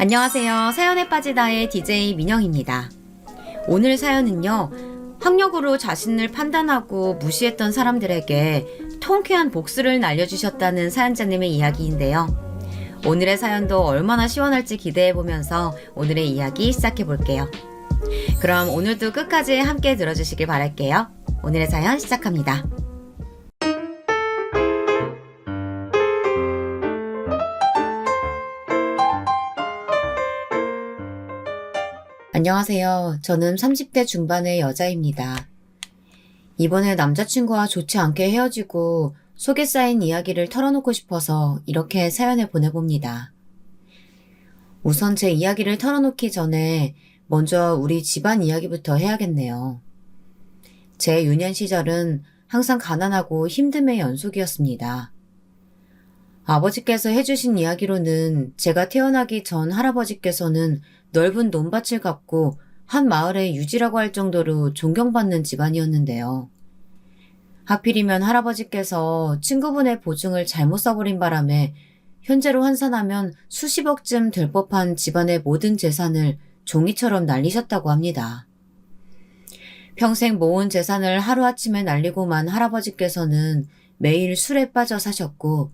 안녕하세요. 사연에 빠지다의 DJ 민영입니다. 오늘 사연은요, 학력으로 자신을 판단하고 무시했던 사람들에게 통쾌한 복수를 날려주셨다는 사연자님의 이야기인데요. 오늘의 사연도 얼마나 시원할지 기대해보면서 오늘의 이야기 시작해볼게요. 그럼 오늘도 끝까지 함께 들어주시길 바랄게요. 오늘의 사연 시작합니다. 안녕하세요. 저는 30대 중반의 여자입니다. 이번에 남자친구와 좋지 않게 헤어지고 속에 쌓인 이야기를 털어놓고 싶어서 이렇게 사연을 보내봅니다. 우선 제 이야기를 털어놓기 전에 먼저 우리 집안 이야기부터 해야겠네요. 제 유년 시절은 항상 가난하고 힘듦의 연속이었습니다. 아버지께서 해주신 이야기로는 제가 태어나기 전 할아버지께서는 넓은 논밭을 갖고 한 마을의 유지라고 할 정도로 존경받는 집안이었는데요. 하필이면 할아버지께서 친구분의 보증을 잘못 써버린 바람에 현재로 환산하면 수십억쯤 될 법한 집안의 모든 재산을 종이처럼 날리셨다고 합니다. 평생 모은 재산을 하루아침에 날리고만 할아버지께서는 매일 술에 빠져 사셨고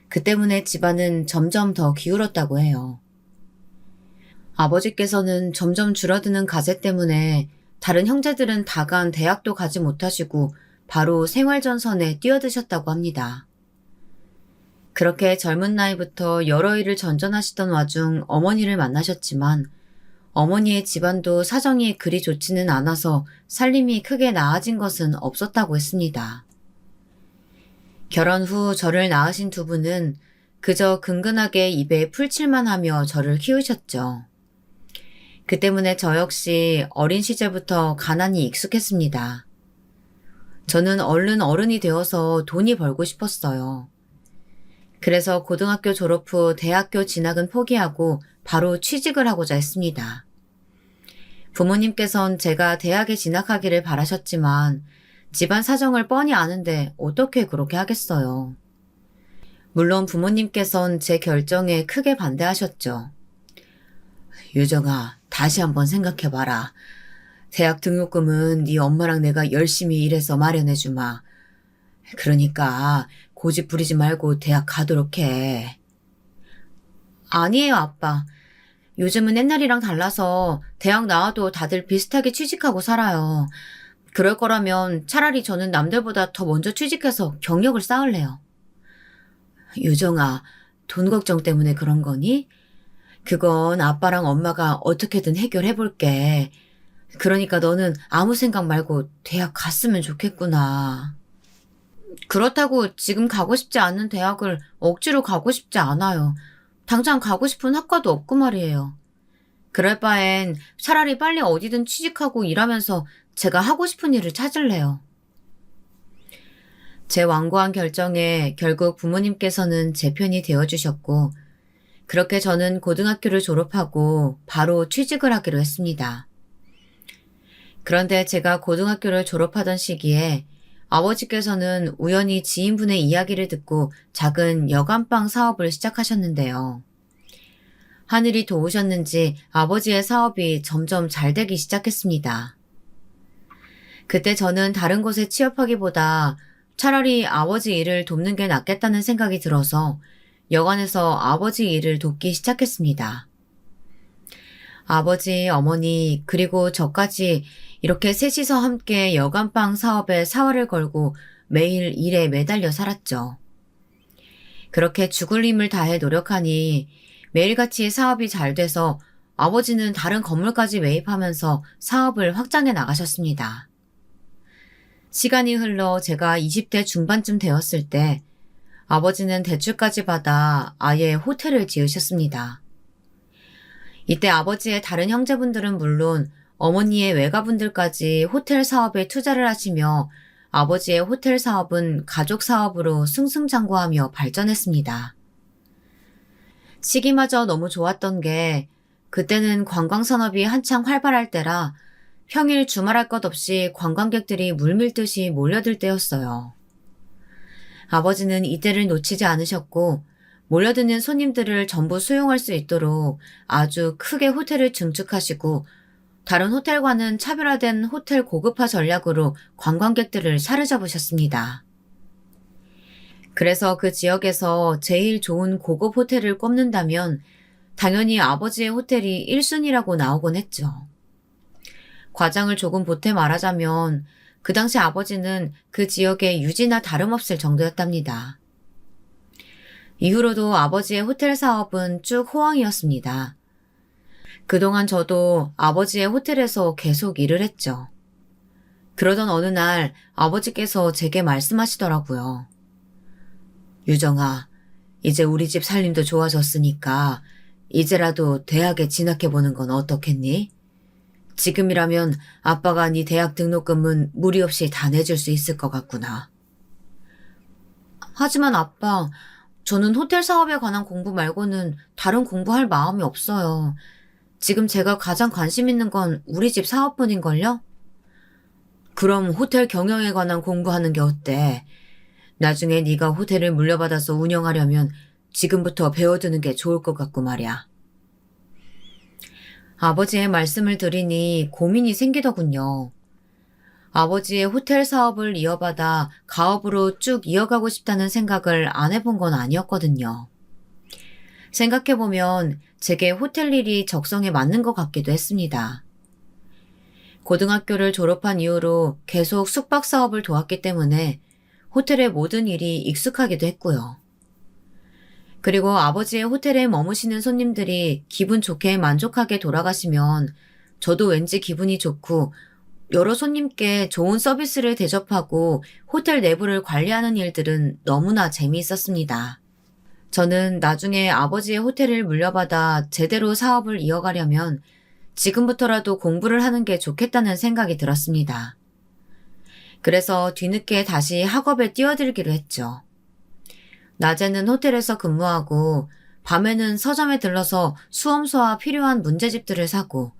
그 때문에 집안은 점점 더 기울었다고 해요. 아버지께서는 점점 줄어드는 가세 때문에 다른 형제들은 다간 대학도 가지 못하시고 바로 생활전선에 뛰어드셨다고 합니다. 그렇게 젊은 나이부터 여러 일을 전전하시던 와중 어머니를 만나셨지만 어머니의 집안도 사정이 그리 좋지는 않아서 살림이 크게 나아진 것은 없었다고 했습니다. 결혼 후 저를 낳으신 두 분은 그저 근근하게 입에 풀칠만 하며 저를 키우셨죠. 그 때문에 저 역시 어린 시절부터 가난이 익숙했습니다. 저는 얼른 어른이 되어서 돈이 벌고 싶었어요. 그래서 고등학교 졸업 후 대학교 진학은 포기하고 바로 취직을 하고자 했습니다. 부모님께선 제가 대학에 진학하기를 바라셨지만 집안 사정을 뻔히 아는데 어떻게 그렇게 하겠어요. 물론 부모님께선 제 결정에 크게 반대하셨죠. 유정아, 다시 한번 생각해봐라. 대학 등록금은 네 엄마랑 내가 열심히 일해서 마련해주마. 그러니까 고집 부리지 말고 대학 가도록 해. 아니에요, 아빠. 요즘은 옛날이랑 달라서 대학 나와도 다들 비슷하게 취직하고 살아요. 그럴 거라면 차라리 저는 남들보다 더 먼저 취직해서 경력을 쌓을래요. 유정아, 돈 걱정 때문에 그런 거니? 그건 아빠랑 엄마가 어떻게든 해결해 볼게. 그러니까 너는 아무 생각 말고 대학 갔으면 좋겠구나. 그렇다고 지금 가고 싶지 않은 대학을 억지로 가고 싶지 않아요. 당장 가고 싶은 학과도 없고 말이에요. 그럴 바엔 차라리 빨리 어디든 취직하고 일하면서 제가 하고 싶은 일을 찾을래요. 제 완고한 결정에 결국 부모님께서는 제 편이 되어주셨고 그렇게 저는 고등학교를 졸업하고 바로 취직을 하기로 했습니다. 그런데 제가 고등학교를 졸업하던 시기에 아버지께서는 우연히 지인분의 이야기를 듣고 작은 여간빵 사업을 시작하셨는데요. 하늘이 도우셨는지 아버지의 사업이 점점 잘 되기 시작했습니다. 그때 저는 다른 곳에 취업하기보다 차라리 아버지 일을 돕는 게 낫겠다는 생각이 들어서 여관에서 아버지 일을 돕기 시작했습니다. 아버지, 어머니, 그리고 저까지 이렇게 셋이서 함께 여간빵 사업에 사활을 걸고 매일 일에 매달려 살았죠. 그렇게 죽을 힘을 다해 노력하니 매일같이 사업이 잘 돼서 아버지는 다른 건물까지 매입하면서 사업을 확장해 나가셨습니다. 시간이 흘러 제가 20대 중반쯤 되었을 때 아버지는 대출까지 받아 아예 호텔을 지으셨습니다. 이때 아버지의 다른 형제분들은 물론 어머니의 외가분들까지 호텔 사업에 투자를 하시며 아버지의 호텔 사업은 가족 사업으로 승승장구하며 발전했습니다. 시기마저 너무 좋았던 게 그때는 관광산업이 한창 활발할 때라 평일 주말할 것 없이 관광객들이 물밀듯이 몰려들 때였어요. 아버지는 이때를 놓치지 않으셨고 몰려드는 손님들을 전부 수용할 수 있도록 아주 크게 호텔을 증축하시고 다른 호텔과는 차별화된 호텔 고급화 전략으로 관광객들을 사로잡으셨습니다. 그래서 그 지역에서 제일 좋은 고급 호텔을 꼽는다면 당연히 아버지의 호텔이 1순위라고 나오곤 했죠. 과장을 조금 보태 말하자면 그 당시 아버지는 그 지역의 유지나 다름없을 정도였답니다. 이후로도 아버지의 호텔 사업은 쭉 호황이었습니다. 그동안 저도 아버지의 호텔에서 계속 일을 했죠. 그러던 어느 날 아버지께서 제게 말씀하시더라고요. 유정아, 이제 우리 집 살림도 좋아졌으니까 이제라도 대학에 진학해보는 건 어떻겠니? 지금이라면 아빠가 네 대학 등록금은 무리 없이 다 내줄 수 있을 것 같구나. 하지만 아빠, 저는 호텔 사업에 관한 공부 말고는 다른 공부할 마음이 없어요. 지금 제가 가장 관심 있는 건 우리 집 사업뿐인걸요? 그럼 호텔 경영에 관한 공부하는 게 어때? 나중에 네가 호텔을 물려받아서 운영하려면 지금부터 배워두는 게 좋을 것 같고 말이야. 아버지의 말씀을 들으니 고민이 생기더군요. 아버지의 호텔 사업을 이어받아 가업으로 쭉 이어가고 싶다는 생각을 안 해본 건 아니었거든요. 생각해보면 제게 호텔 일이 적성에 맞는 것 같기도 했습니다. 고등학교를 졸업한 이후로 계속 숙박 사업을 도왔기 때문에 호텔의 모든 일이 익숙하기도 했고요. 그리고 아버지의 호텔에 머무시는 손님들이 기분 좋게 만족하게 돌아가시면 저도 왠지 기분이 좋고 여러 손님께 좋은 서비스를 대접하고 호텔 내부를 관리하는 일들은 너무나 재미있었습니다. 저는 나중에 아버지의 호텔을 물려받아 제대로 사업을 이어가려면 지금부터라도 공부를 하는 게 좋겠다는 생각이 들었습니다. 그래서 뒤늦게 다시 학업에 뛰어들기로 했죠. 낮에는 호텔에서 근무하고 밤에는 서점에 들러서 수험서와 필요한 문제집들을 사고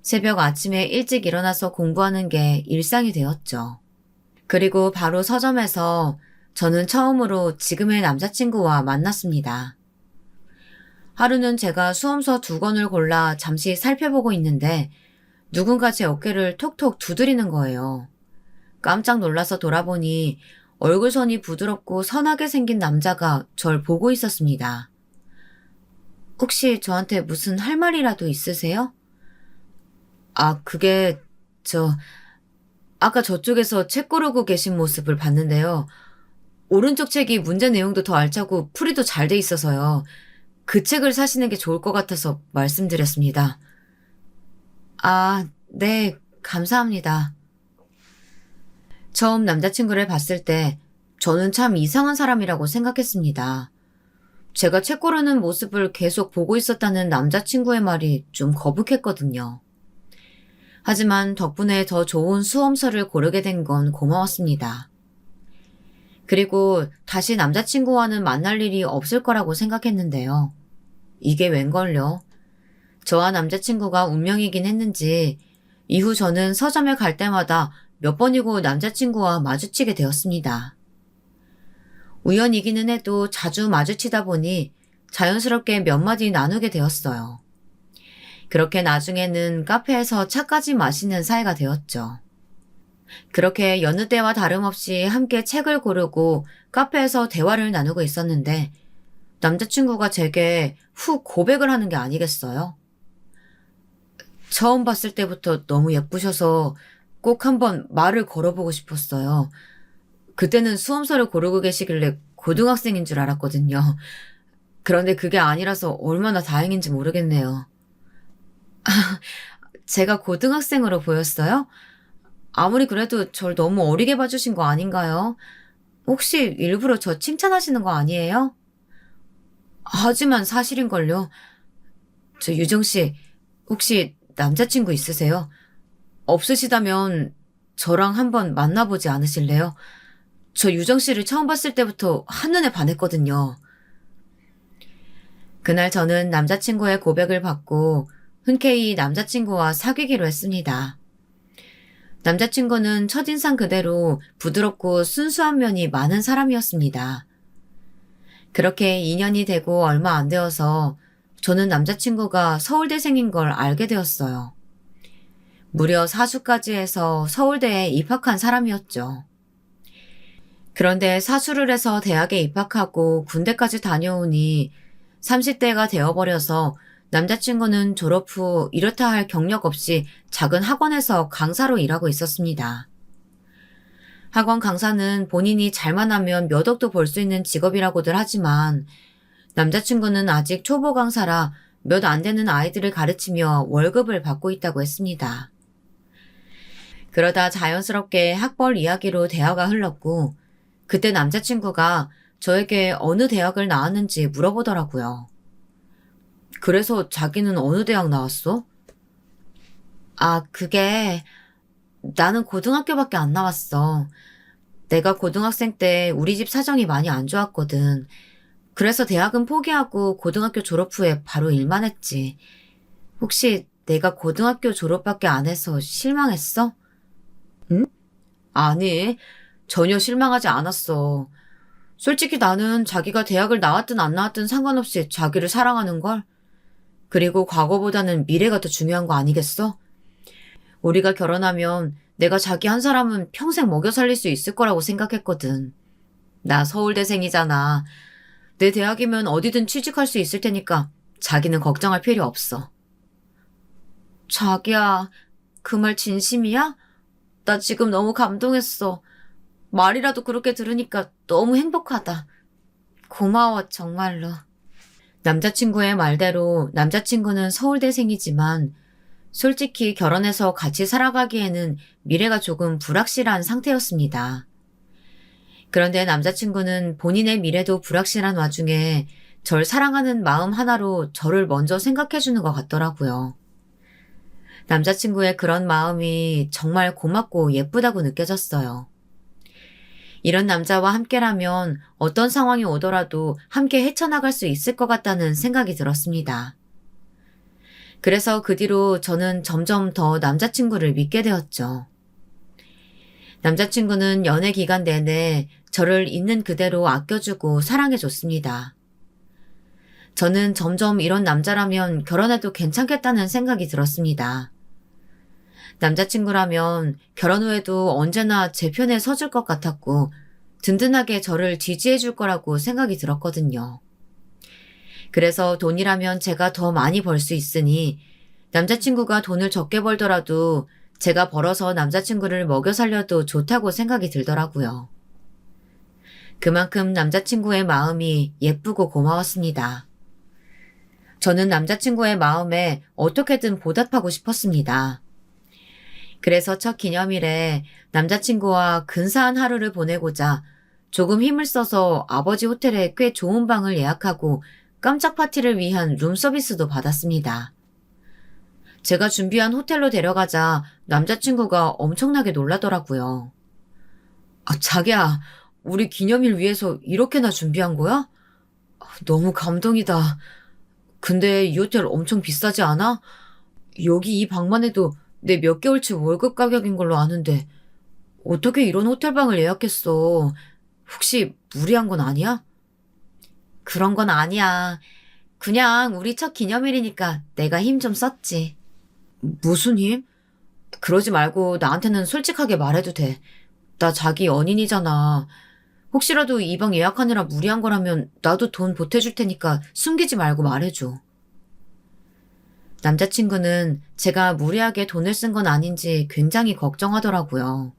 새벽 아침에 일찍 일어나서 공부하는 게 일상이 되었죠. 그리고 바로 서점에서 저는 처음으로 지금의 남자친구와 만났습니다. 하루는 제가 수험서 2권을 골라 잠시 살펴보고 있는데 누군가 제 어깨를 톡톡 두드리는 거예요. 깜짝 놀라서 돌아보니 얼굴선이 부드럽고 선하게 생긴 남자가 절 보고 있었습니다. 혹시 저한테 무슨 할 말이라도 있으세요? 그게 아까 저쪽에서 책 고르고 계신 모습을 봤는데요. 오른쪽 책이 문제 내용도 더 알차고 풀이도 잘 돼 있어서요. 그 책을 사시는 게 좋을 것 같아서 말씀드렸습니다. 네, 감사합니다. 처음 남자친구를 봤을 때 저는 참 이상한 사람이라고 생각했습니다. 제가 책 고르는 모습을 계속 보고 있었다는 남자친구의 말이 좀 거북했거든요. 하지만 덕분에 더 좋은 수험서를 고르게 된 건 고마웠습니다. 그리고 다시 남자친구와는 만날 일이 없을 거라고 생각했는데요. 이게 웬걸요? 저와 남자친구가 운명이긴 했는지 이후 저는 서점에 갈 때마다 몇 번이고 남자친구와 마주치게 되었습니다. 우연이기는 해도 자주 마주치다 보니 자연스럽게 몇 마디 나누게 되었어요. 그렇게 나중에는 카페에서 차까지 마시는 사이가 되었죠. 그렇게 여느 때와 다름없이 함께 책을 고르고 카페에서 대화를 나누고 있었는데 남자친구가 제게 훅 고백을 하는 게 아니겠어요? 처음 봤을 때부터 너무 예쁘셔서 꼭 한번 말을 걸어보고 싶었어요. 그때는 수험서를 고르고 계시길래 고등학생인 줄 알았거든요. 그런데 그게 아니라서 얼마나 다행인지 모르겠네요. 제가 고등학생으로 보였어요? 아무리 그래도 절 너무 어리게 봐주신 거 아닌가요? 혹시 일부러 저 칭찬하시는 거 아니에요? 하지만 사실인걸요. 유정씨, 혹시 남자친구 있으세요? 없으시다면 저랑 한번 만나보지 않으실래요? 저 유정씨를 처음 봤을 때부터 한눈에 반했거든요. 그날 저는 남자친구의 고백을 받고 흔쾌히 남자친구와 사귀기로 했습니다. 남자친구는 첫인상 그대로 부드럽고 순수한 면이 많은 사람이었습니다. 그렇게 2년이 되고 얼마 안 되어서 저는 남자친구가 서울대생인 걸 알게 되었어요. 무려 사수까지 해서 서울대에 입학한 사람이었죠. 그런데 사수를 해서 대학에 입학하고 군대까지 다녀오니 30대가 되어버려서 남자친구는 졸업 후 이렇다 할 경력 없이 작은 학원에서 강사로 일하고 있었습니다. 학원 강사는 본인이 잘만 하면 몇 억도 벌 수 있는 직업이라고들 하지만 남자친구는 아직 초보 강사라 몇 안 되는 아이들을 가르치며 월급을 받고 있다고 했습니다. 그러다 자연스럽게 학벌 이야기로 대화가 흘렀고 그때 남자친구가 저에게 어느 대학을 나왔는지 물어보더라고요. 그래서 자기는 어느 대학 나왔어? 아, 그게 나는 고등학교밖에 안 나왔어. 내가 고등학생 때 우리 집 사정이 많이 안 좋았거든. 그래서 대학은 포기하고 고등학교 졸업 후에 바로 일만 했지. 혹시 내가 고등학교 졸업밖에 안 해서 실망했어? 응? 아니, 전혀 실망하지 않았어. 솔직히 나는 자기가 대학을 나왔든 안 나왔든 상관없이 자기를 사랑하는걸? 그리고 과거보다는 미래가 더 중요한 거 아니겠어? 우리가 결혼하면 내가 자기 한 사람은 평생 먹여 살릴 수 있을 거라고 생각했거든. 나 서울대생이잖아. 내 대학이면 어디든 취직할 수 있을 테니까 자기는 걱정할 필요 없어. 자기야, 그 말 진심이야? 나 지금 너무 감동했어. 말이라도 그렇게 들으니까 너무 행복하다. 고마워, 정말로. 남자친구의 말대로 남자친구는 서울대생이지만 솔직히 결혼해서 같이 살아가기에는 미래가 조금 불확실한 상태였습니다. 그런데 남자친구는 본인의 미래도 불확실한 와중에 절 사랑하는 마음 하나로 저를 먼저 생각해주는 것 같더라고요. 남자친구의 그런 마음이 정말 고맙고 예쁘다고 느껴졌어요. 이런 남자와 함께라면 어떤 상황이 오더라도 함께 헤쳐나갈 수 있을 것 같다는 생각이 들었습니다. 그래서 그 뒤로 저는 점점 더 남자친구를 믿게 되었죠. 남자친구는 연애 기간 내내 저를 있는 그대로 아껴주고 사랑해줬습니다. 저는 점점 이런 남자라면 결혼해도 괜찮겠다는 생각이 들었습니다. 남자친구라면 결혼 후에도 언제나 제 편에 서줄 것 같았고 든든하게 저를 지지해줄 거라고 생각이 들었거든요. 그래서 돈이라면 제가 더 많이 벌 수 있으니 남자친구가 돈을 적게 벌더라도 제가 벌어서 남자친구를 먹여 살려도 좋다고 생각이 들더라고요. 그만큼 남자친구의 마음이 예쁘고 고마웠습니다. 저는 남자친구의 마음에 어떻게든 보답하고 싶었습니다. 그래서 첫 기념일에 남자친구와 근사한 하루를 보내고자 조금 힘을 써서 아버지 호텔에 꽤 좋은 방을 예약하고 깜짝 파티를 위한 룸서비스도 받았습니다. 제가 준비한 호텔로 데려가자 남자친구가 엄청나게 놀라더라고요. 아, 자기야, 우리 기념일 위해서 이렇게나 준비한 거야? 너무 감동이다. 근데 이 호텔 엄청 비싸지 않아? 여기 이 방만 해도 내 몇 개월치 월급 가격인 걸로 아는데 어떻게 이런 호텔방을 예약했어? 혹시 무리한 건 아니야? 그런 건 아니야. 그냥 우리 첫 기념일이니까 내가 힘 좀 썼지. 무슨 힘? 그러지 말고 나한테는 솔직하게 말해도 돼. 나 자기 연인이잖아. 혹시라도 이 방 예약하느라 무리한 거라면 나도 돈 보태줄 테니까 숨기지 말고 말해줘. 남자친구는 제가 무리하게 돈을 쓴 건 아닌지 굉장히 걱정하더라고요.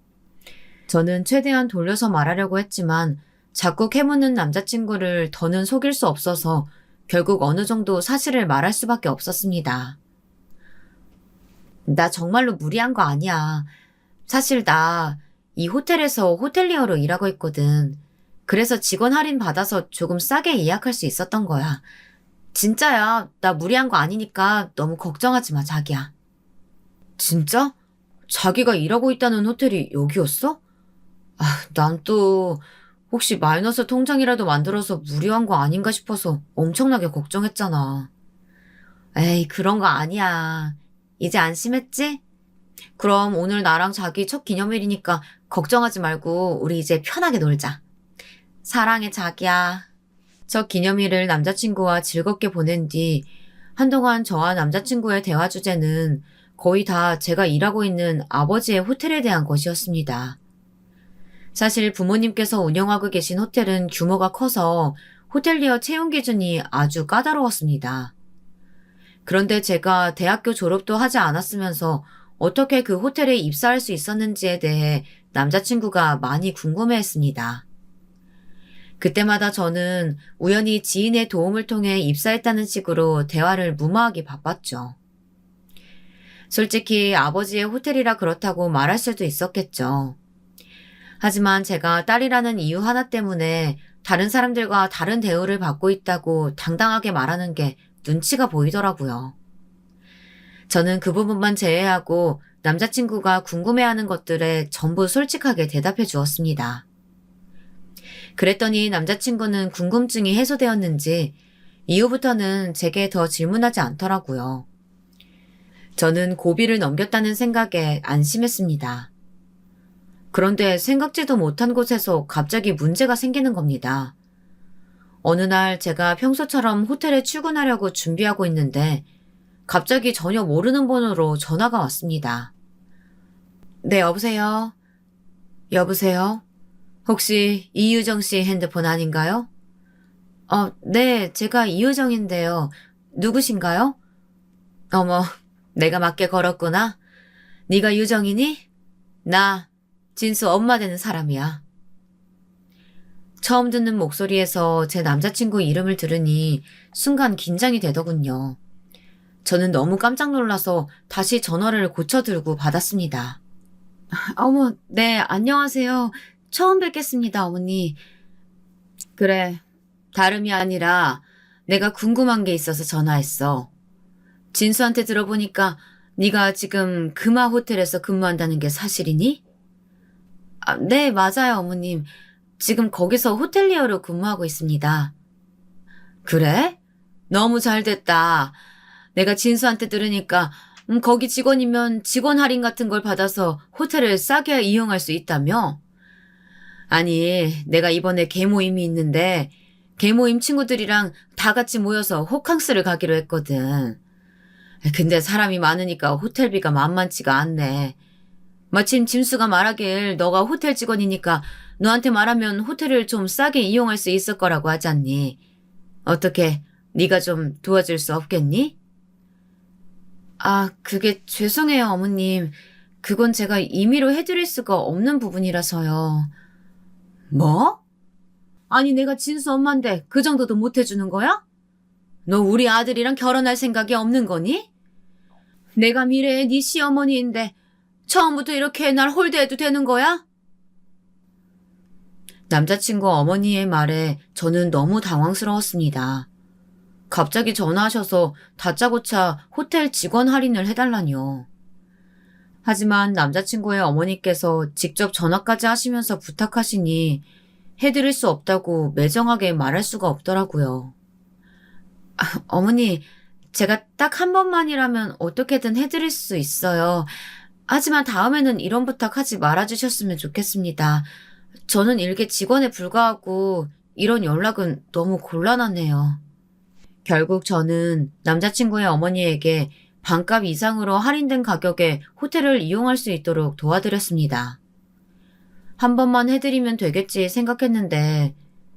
저는 최대한 돌려서 말하려고 했지만 자꾸 캐묻는 남자친구를 더는 속일 수 없어서 결국 어느 정도 사실을 말할 수밖에 없었습니다. 나 정말로 무리한 거 아니야. 사실 나 이 호텔에서 호텔리어로 일하고 있거든. 그래서 직원 할인 받아서 조금 싸게 예약할 수 있었던 거야. 진짜야. 나 무리한 거 아니니까 너무 걱정하지 마, 자기야. 진짜? 자기가 일하고 있다는 호텔이 여기였어? 아, 난 또 혹시 마이너스 통장이라도 만들어서 무리한 거 아닌가 싶어서 엄청나게 걱정했잖아. 에이, 그런 거 아니야. 이제 안심했지? 그럼 오늘 나랑 자기 첫 기념일이니까 걱정하지 말고 우리 이제 편하게 놀자. 사랑해, 자기야. 첫 기념일을 남자친구와 즐겁게 보낸 뒤 한동안 저와 남자친구의 대화 주제는 거의 다 제가 일하고 있는 아버지의 호텔에 대한 것이었습니다. 사실 부모님께서 운영하고 계신 호텔은 규모가 커서 호텔리어 채용 기준이 아주 까다로웠습니다. 그런데 제가 대학교 졸업도 하지 않았으면서 어떻게 그 호텔에 입사할 수 있었는지에 대해 남자친구가 많이 궁금해했습니다. 그때마다 저는 우연히 지인의 도움을 통해 입사했다는 식으로 대화를 무마하기 바빴죠. 솔직히 아버지의 호텔이라 그렇다고 말할 수도 있었겠죠. 하지만 제가 딸이라는 이유 하나 때문에 다른 사람들과 다른 대우를 받고 있다고 당당하게 말하는 게 눈치가 보이더라고요. 저는 그 부분만 제외하고 남자친구가 궁금해하는 것들에 전부 솔직하게 대답해 주었습니다. 그랬더니 남자친구는 궁금증이 해소되었는지 이후부터는 제게 더 질문하지 않더라고요. 저는 고비를 넘겼다는 생각에 안심했습니다. 그런데 생각지도 못한 곳에서 갑자기 문제가 생기는 겁니다. 어느 날 제가 평소처럼 호텔에 출근하려고 준비하고 있는데 갑자기 전혀 모르는 번호로 전화가 왔습니다. 네, 여보세요? 여보세요? 혹시 이유정 씨 핸드폰 아닌가요? 네, 제가 이유정인데요. 누구신가요? 어머, 내가 맞게 걸었구나. 네가 유정이니? 나 진수 엄마 되는 사람이야. 처음 듣는 목소리에서 제 남자친구 이름을 들으니 순간 긴장이 되더군요. 저는 너무 깜짝 놀라서 다시 전화를 고쳐들고 받았습니다. 어머, 네, 안녕하세요. 처음 뵙겠습니다, 어머니. 그래, 다름이 아니라 내가 궁금한 게 있어서 전화했어. 진수한테 들어보니까 네가 지금 금화 호텔에서 근무한다는 게 사실이니? 네, 맞아요, 어머님. 지금 거기서 호텔리어로 근무하고 있습니다. 그래? 너무 잘 됐다. 내가 진수한테 들으니까 거기 직원이면 직원 할인 같은 걸 받아서 호텔을 싸게 이용할 수 있다며? 아니, 내가 이번에 개모임이 있는데 개모임 친구들이랑 다 같이 모여서 호캉스를 가기로 했거든. 근데 사람이 많으니까 호텔비가 만만치가 않네. 마침 진수가 말하길 너가 호텔 직원이니까 너한테 말하면 호텔을 좀 싸게 이용할 수 있을 거라고 하지 않니? 어떻게 네가 좀 도와줄 수 없겠니? 그게 죄송해요, 어머님. 그건 제가 임의로 해드릴 수가 없는 부분이라서요. 뭐? 아니, 내가 진수 엄마인데 그 정도도 못 해주는 거야? 너 우리 아들이랑 결혼할 생각이 없는 거니? 내가 미래의 네 시어머니인데 처음부터 이렇게 날 홀대해도 되는 거야? 남자친구 어머니의 말에 저는 너무 당황스러웠습니다. 갑자기 전화하셔서 다짜고짜 호텔 직원 할인을 해달라니요. 하지만 남자친구의 어머니께서 직접 전화까지 하시면서 부탁하시니 해드릴 수 없다고 매정하게 말할 수가 없더라고요. 어머니, 제가 딱 한 번만이라면 어떻게든 해드릴 수 있어요. 하지만 다음에는 이런 부탁하지 말아주셨으면 좋겠습니다. 저는 일개 직원에 불과하고 이런 연락은 너무 곤란하네요. 결국 저는 남자친구의 어머니에게 반값 이상으로 할인된 가격에 호텔을 이용할 수 있도록 도와드렸습니다. 한 번만 해드리면 되겠지 생각했는데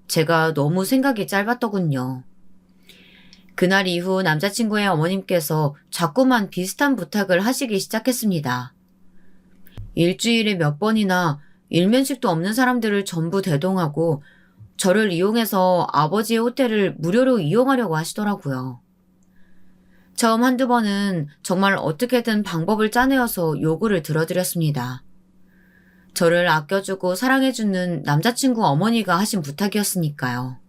제가 너무 생각이 짧았더군요. 그날 이후 남자친구의 어머님께서 자꾸만 비슷한 부탁을 하시기 시작했습니다. 일주일에 몇 번이나 일면식도 없는 사람들을 전부 대동하고 저를 이용해서 아버지의 호텔을 무료로 이용하려고 하시더라고요. 처음 한두 번은 정말 어떻게든 방법을 짜내어서 요구를 들어드렸습니다. 저를 아껴주고 사랑해주는 남자친구 어머니가 하신 부탁이었으니까요.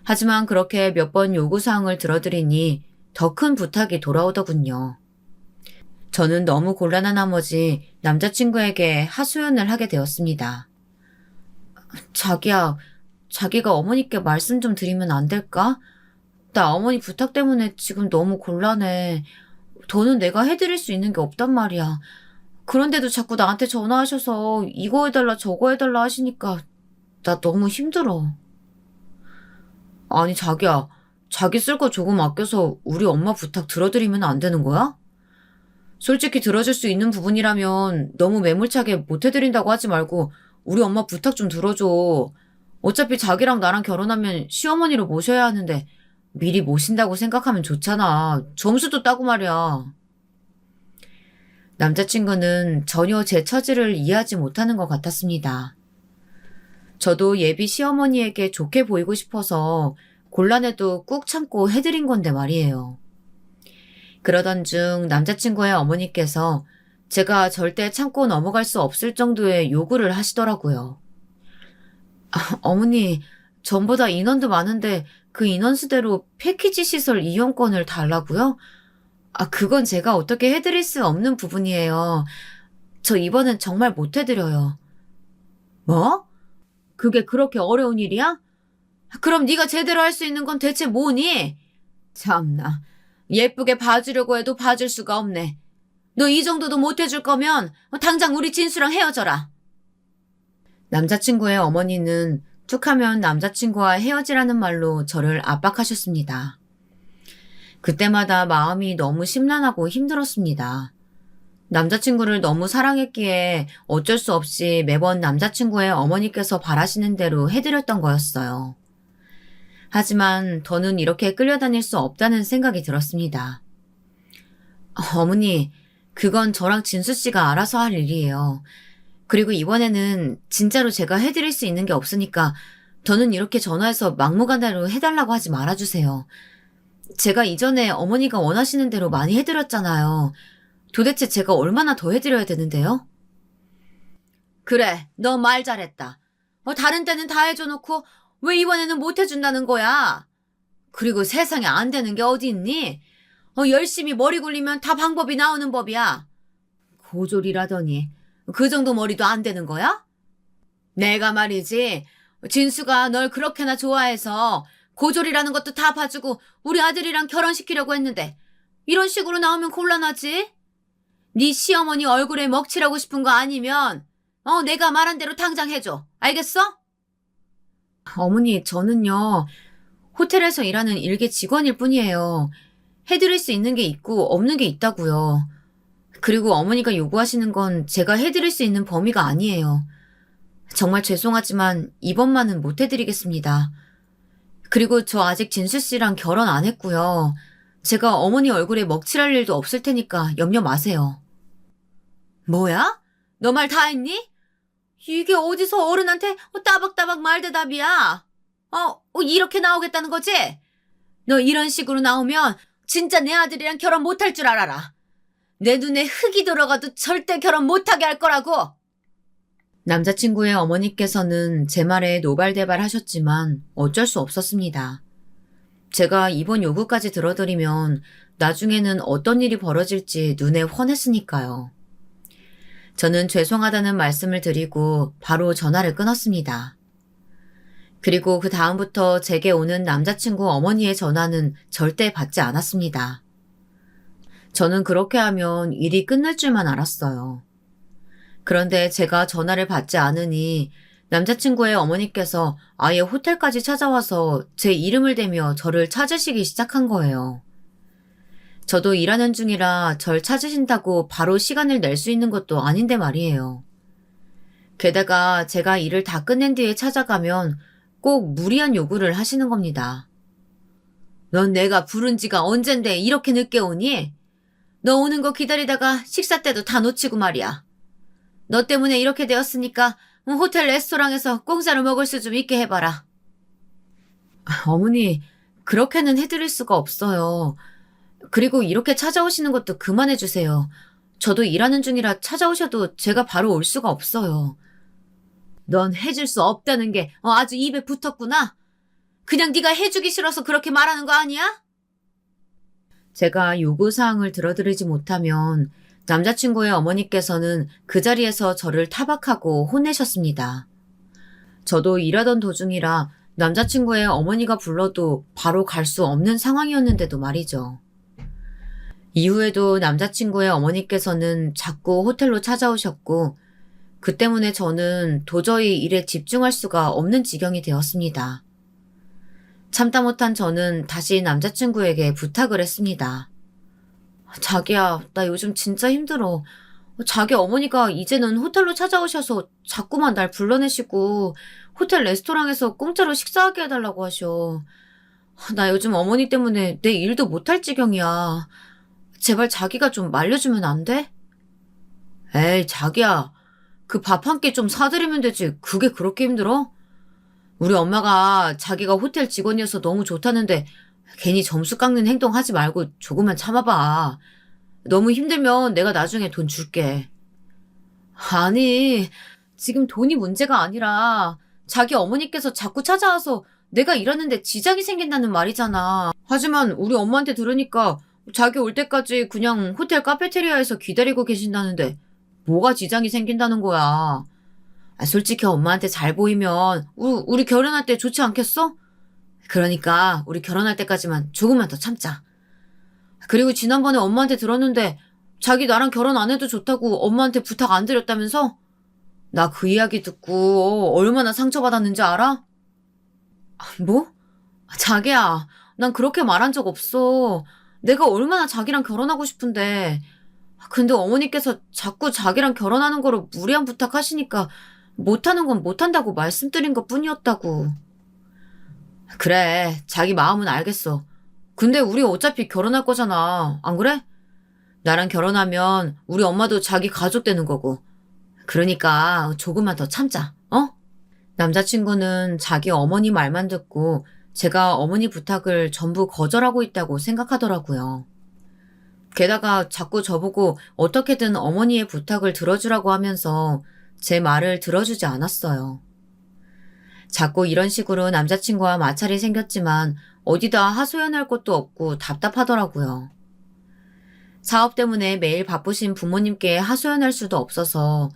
하지만 그렇게 몇 번 요구사항을 들어드리니 더 큰 부탁이 돌아오더군요. 저는 너무 곤란한 나머지 남자친구에게 하소연을 하게 되었습니다. 자기야, 자기가 어머니께 말씀 좀 드리면 안 될까? 나 어머니 부탁 때문에 지금 너무 곤란해. 더는 내가 해드릴 수 있는 게 없단 말이야. 그런데도 자꾸 나한테 전화하셔서 이거 해달라 저거 해달라 하시니까 나 너무 힘들어. 아니, 자기야. 자기 쓸 거 조금 아껴서 우리 엄마 부탁 들어드리면 안 되는 거야? 솔직히 들어줄 수 있는 부분이라면 너무 매몰차게 못 해드린다고 하지 말고 우리 엄마 부탁 좀 들어줘. 어차피 자기랑 나랑 결혼하면 시어머니로 모셔야 하는데 미리 모신다고 생각하면 좋잖아. 점수도 따고 말이야. 남자친구는 전혀 제 처지를 이해하지 못하는 것 같았습니다. 저도 예비 시어머니에게 좋게 보이고 싶어서 곤란해도 꾹 참고 해드린 건데 말이에요. 그러던 중 남자친구의 어머니께서 제가 절대 참고 넘어갈 수 없을 정도의 요구를 하시더라고요. 어머니, 전보다 인원도 많은데 그 인원수대로 패키지 시설 이용권을 달라고요? 그건 제가 어떻게 해드릴 수 없는 부분이에요. 저 이번엔 정말 못 해드려요. 뭐? 그게 그렇게 어려운 일이야? 그럼 네가 제대로 할 수 있는 건 대체 뭐니? 참나, 예쁘게 봐주려고 해도 봐줄 수가 없네. 너 이 정도도 못 해줄 거면 당장 우리 진수랑 헤어져라. 남자친구의 어머니는 툭하면 남자친구와 헤어지라는 말로 저를 압박하셨습니다. 그때마다 마음이 너무 심란하고 힘들었습니다. 남자친구를 너무 사랑했기에 어쩔 수 없이 매번 남자친구의 어머니께서 바라시는 대로 해드렸던 거였어요. 하지만 더는 이렇게 끌려다닐 수 없다는 생각이 들었습니다. 어머니, 그건 저랑 진수 씨가 알아서 할 일이에요. 그리고 이번에는 진짜로 제가 해드릴 수 있는 게 없으니까 더는 이렇게 전화해서 막무가내로 해달라고 하지 말아주세요. 제가 이전에 어머니가 원하시는 대로 많이 해드렸잖아요. 도대체 제가 얼마나 더 해드려야 되는데요? 그래, 너 말 잘했다. 다른 때는 다 해줘놓고 왜 이번에는 못 해준다는 거야? 그리고 세상에 안 되는 게 어디 있니? 열심히 머리 굴리면 다 방법이 나오는 법이야. 고졸이라더니 그 정도 머리도 안 되는 거야? 내가 말이지, 진수가 널 그렇게나 좋아해서 고졸이라는 것도 다 봐주고 우리 아들이랑 결혼시키려고 했는데 이런 식으로 나오면 곤란하지? 네 시어머니 얼굴에 먹칠하고 싶은 거 아니면 내가 말한 대로 당장 해줘. 알겠어? 어머니, 저는요, 호텔에서 일하는 일개 직원일 뿐이에요. 해드릴 수 있는 게 있고 없는 게 있다고요. 그리고 어머니가 요구하시는 건 제가 해드릴 수 있는 범위가 아니에요. 정말 죄송하지만 이번만은 못 해드리겠습니다. 그리고 저 아직 진수 씨랑 결혼 안 했고요. 제가 어머니 얼굴에 먹칠할 일도 없을 테니까 염려 마세요. 뭐야? 너 말 다 했니? 이게 어디서 어른한테 따박따박 말대답이야? 이렇게 나오겠다는 거지? 너 이런 식으로 나오면 진짜 내 아들이랑 결혼 못할 줄 알아라. 내 눈에 흙이 들어가도 절대 결혼 못하게 할 거라고. 남자친구의 어머니께서는 제 말에 노발대발 하셨지만 어쩔 수 없었습니다. 제가 이번 요구까지 들어드리면 나중에는 어떤 일이 벌어질지 눈에 훤했으니까요. 저는 죄송하다는 말씀을 드리고 바로 전화를 끊었습니다. 그리고 그 다음부터 제게 오는 남자친구 어머니의 전화는 절대 받지 않았습니다. 저는 그렇게 하면 일이 끝날 줄만 알았어요. 그런데 제가 전화를 받지 않으니 남자친구의 어머니께서 아예 호텔까지 찾아와서 제 이름을 대며 저를 찾으시기 시작한 거예요. 저도 일하는 중이라 절 찾으신다고 바로 시간을 낼 수 있는 것도 아닌데 말이에요. 게다가 제가 일을 다 끝낸 뒤에 찾아가면 꼭 무리한 요구를 하시는 겁니다. 넌 내가 부른 지가 언젠데 이렇게 늦게 오니? 너 오는 거 기다리다가 식사 때도 다 놓치고 말이야. 너 때문에 이렇게 되었으니까 호텔 레스토랑에서 공짜로 먹을 수 좀 있게 해봐라. 어머니, 그렇게는 해드릴 수가 없어요. 그리고 이렇게 찾아오시는 것도 그만해주세요. 저도 일하는 중이라 찾아오셔도 제가 바로 올 수가 없어요. 넌 해줄 수 없다는 게 아주 입에 붙었구나. 그냥 네가 해주기 싫어서 그렇게 말하는 거 아니야? 제가 요구사항을 들어드리지 못하면 남자친구의 어머니께서는 그 자리에서 저를 타박하고 혼내셨습니다. 저도 일하던 도중이라 남자친구의 어머니가 불러도 바로 갈 수 없는 상황이었는데도 말이죠. 이후에도 남자친구의 어머니께서는 자꾸 호텔로 찾아오셨고 그 때문에 저는 도저히 일에 집중할 수가 없는 지경이 되었습니다. 참다 못한 저는 다시 남자친구에게 부탁을 했습니다. 자기야, 나 요즘 진짜 힘들어. 자기 어머니가 이제는 호텔로 찾아오셔서 자꾸만 날 불러내시고 호텔 레스토랑에서 공짜로 식사하게 해달라고 하셔. 나 요즘 어머니 때문에 내 일도 못할 지경이야. 제발 자기가 좀 말려주면 안 돼? 에이, 자기야. 그 밥 한 끼 좀 사드리면 되지. 그게 그렇게 힘들어? 우리 엄마가 자기가 호텔 직원이어서 너무 좋다는데 괜히 점수 깎는 행동 하지 말고 조금만 참아봐. 너무 힘들면 내가 나중에 돈 줄게. 아니, 지금 돈이 문제가 아니라 자기 어머니께서 자꾸 찾아와서 내가 일하는데 지장이 생긴다는 말이잖아. 하지만 우리 엄마한테 들으니까 자기 올 때까지 그냥 호텔 카페테리아에서 기다리고 계신다는데 뭐가 지장이 생긴다는 거야. 솔직히 엄마한테 잘 보이면 우리 결혼할 때 좋지 않겠어? 그러니까 우리 결혼할 때까지만 조금만 더 참자. 그리고 지난번에 엄마한테 들었는데 자기 나랑 결혼 안 해도 좋다고 엄마한테 부탁 안 드렸다면서? 나 그 이야기 듣고 얼마나 상처받았는지 알아? 뭐? 자기야, 난 그렇게 말한 적 없어. 내가 얼마나 자기랑 결혼하고 싶은데. 근데 어머니께서 자꾸 자기랑 결혼하는 거로 무리한 부탁하시니까 못하는 건 못한다고 말씀드린 것 뿐이었다고. 그래, 자기 마음은 알겠어. 근데 우리 어차피 결혼할 거잖아. 안 그래? 나랑 결혼하면 우리 엄마도 자기 가족 되는 거고. 그러니까 조금만 더 참자, 어? 남자친구는 자기 어머니 말만 듣고 제가 어머니 부탁을 전부 거절하고 있다고 생각하더라고요. 게다가 자꾸 저보고 어떻게든 어머니의 부탁을 들어주라고 하면서 제 말을 들어주지 않았어요. 자꾸 이런 식으로 남자친구와 마찰이 생겼지만 어디다 하소연할 곳도 없고 답답하더라고요. 사업 때문에 매일 바쁘신 부모님께 하소연할 수도 없어서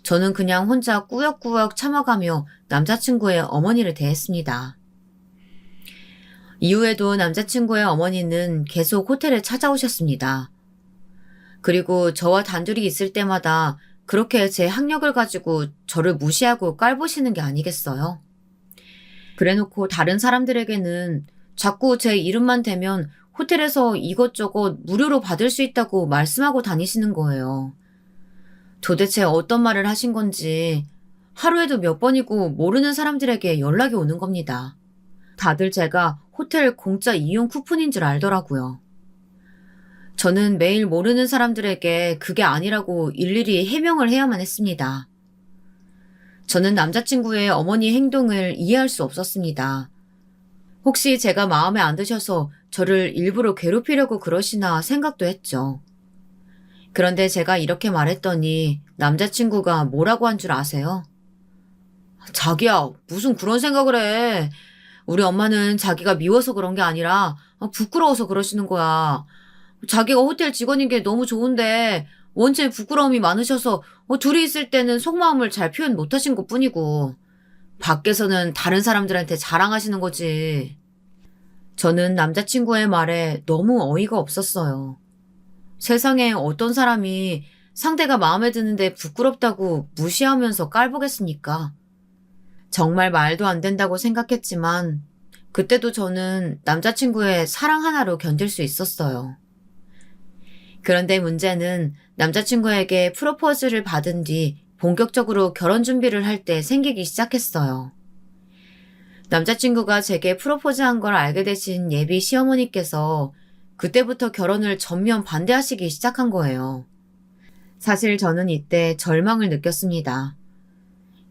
저는 그냥 혼자 꾸역꾸역 참아가며 남자친구의 어머니를 대했습니다. 이후에도 남자친구의 어머니는 계속 호텔에 찾아오셨습니다. 그리고 저와 단둘이 있을 때마다 그렇게 제 학력을 가지고 저를 무시하고 깔보시는 게 아니겠어요? 그래놓고 다른 사람들에게는 자꾸 제 이름만 대면 호텔에서 이것저것 무료로 받을 수 있다고 말씀하고 다니시는 거예요. 도대체 어떤 말을 하신 건지 하루에도 몇 번이고 모르는 사람들에게 연락이 오는 겁니다. 다들 제가 호텔 공짜 이용 쿠폰인 줄 알더라고요. 저는 매일 모르는 사람들에게 그게 아니라고 일일이 해명을 해야만 했습니다. 저는 남자친구의 어머니 행동을 이해할 수 없었습니다. 혹시 제가 마음에 안 드셔서 저를 일부러 괴롭히려고 그러시나 생각도 했죠. 그런데 제가 이렇게 말했더니 남자친구가 뭐라고 한 줄 아세요? 자기야, 무슨 그런 생각을 해. 우리 엄마는 자기가 미워서 그런 게 아니라 부끄러워서 그러시는 거야. 자기가 호텔 직원인 게 너무 좋은데 원체 부끄러움이 많으셔서 둘이 있을 때는 속마음을 잘 표현 못 하신 것 뿐이고 밖에서는 다른 사람들한테 자랑하시는 거지. 저는 남자친구의 말에 너무 어이가 없었어요. 세상에 어떤 사람이 상대가 마음에 드는데 부끄럽다고 무시하면서 깔보겠습니까? 정말 말도 안 된다고 생각했지만 그때도 저는 남자친구의 사랑 하나로 견딜 수 있었어요. 그런데 문제는 남자친구에게 프로포즈를 받은 뒤 본격적으로 결혼 준비를 할 때 생기기 시작했어요. 남자친구가 제게 프로포즈한 걸 알게 되신 예비 시어머니께서 그때부터 결혼을 전면 반대하시기 시작한 거예요. 사실 저는 이때 절망을 느꼈습니다.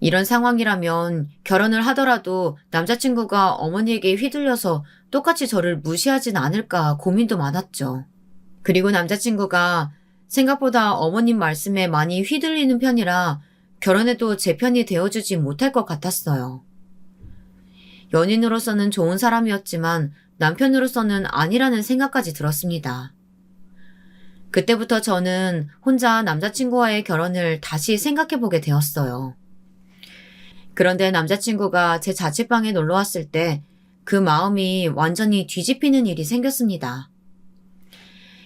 이런 상황이라면 결혼을 하더라도 남자친구가 어머니에게 휘둘려서 똑같이 저를 무시하진 않을까 고민도 많았죠. 그리고 남자친구가 생각보다 어머님 말씀에 많이 휘둘리는 편이라 결혼해도 제 편이 되어주지 못할 것 같았어요. 연인으로서는 좋은 사람이었지만 남편으로서는 아니라는 생각까지 들었습니다. 그때부터 저는 혼자 남자친구와의 결혼을 다시 생각해보게 되었어요. 그런데 남자친구가 제 자취방에 놀러 왔을 때 그 마음이 완전히 뒤집히는 일이 생겼습니다.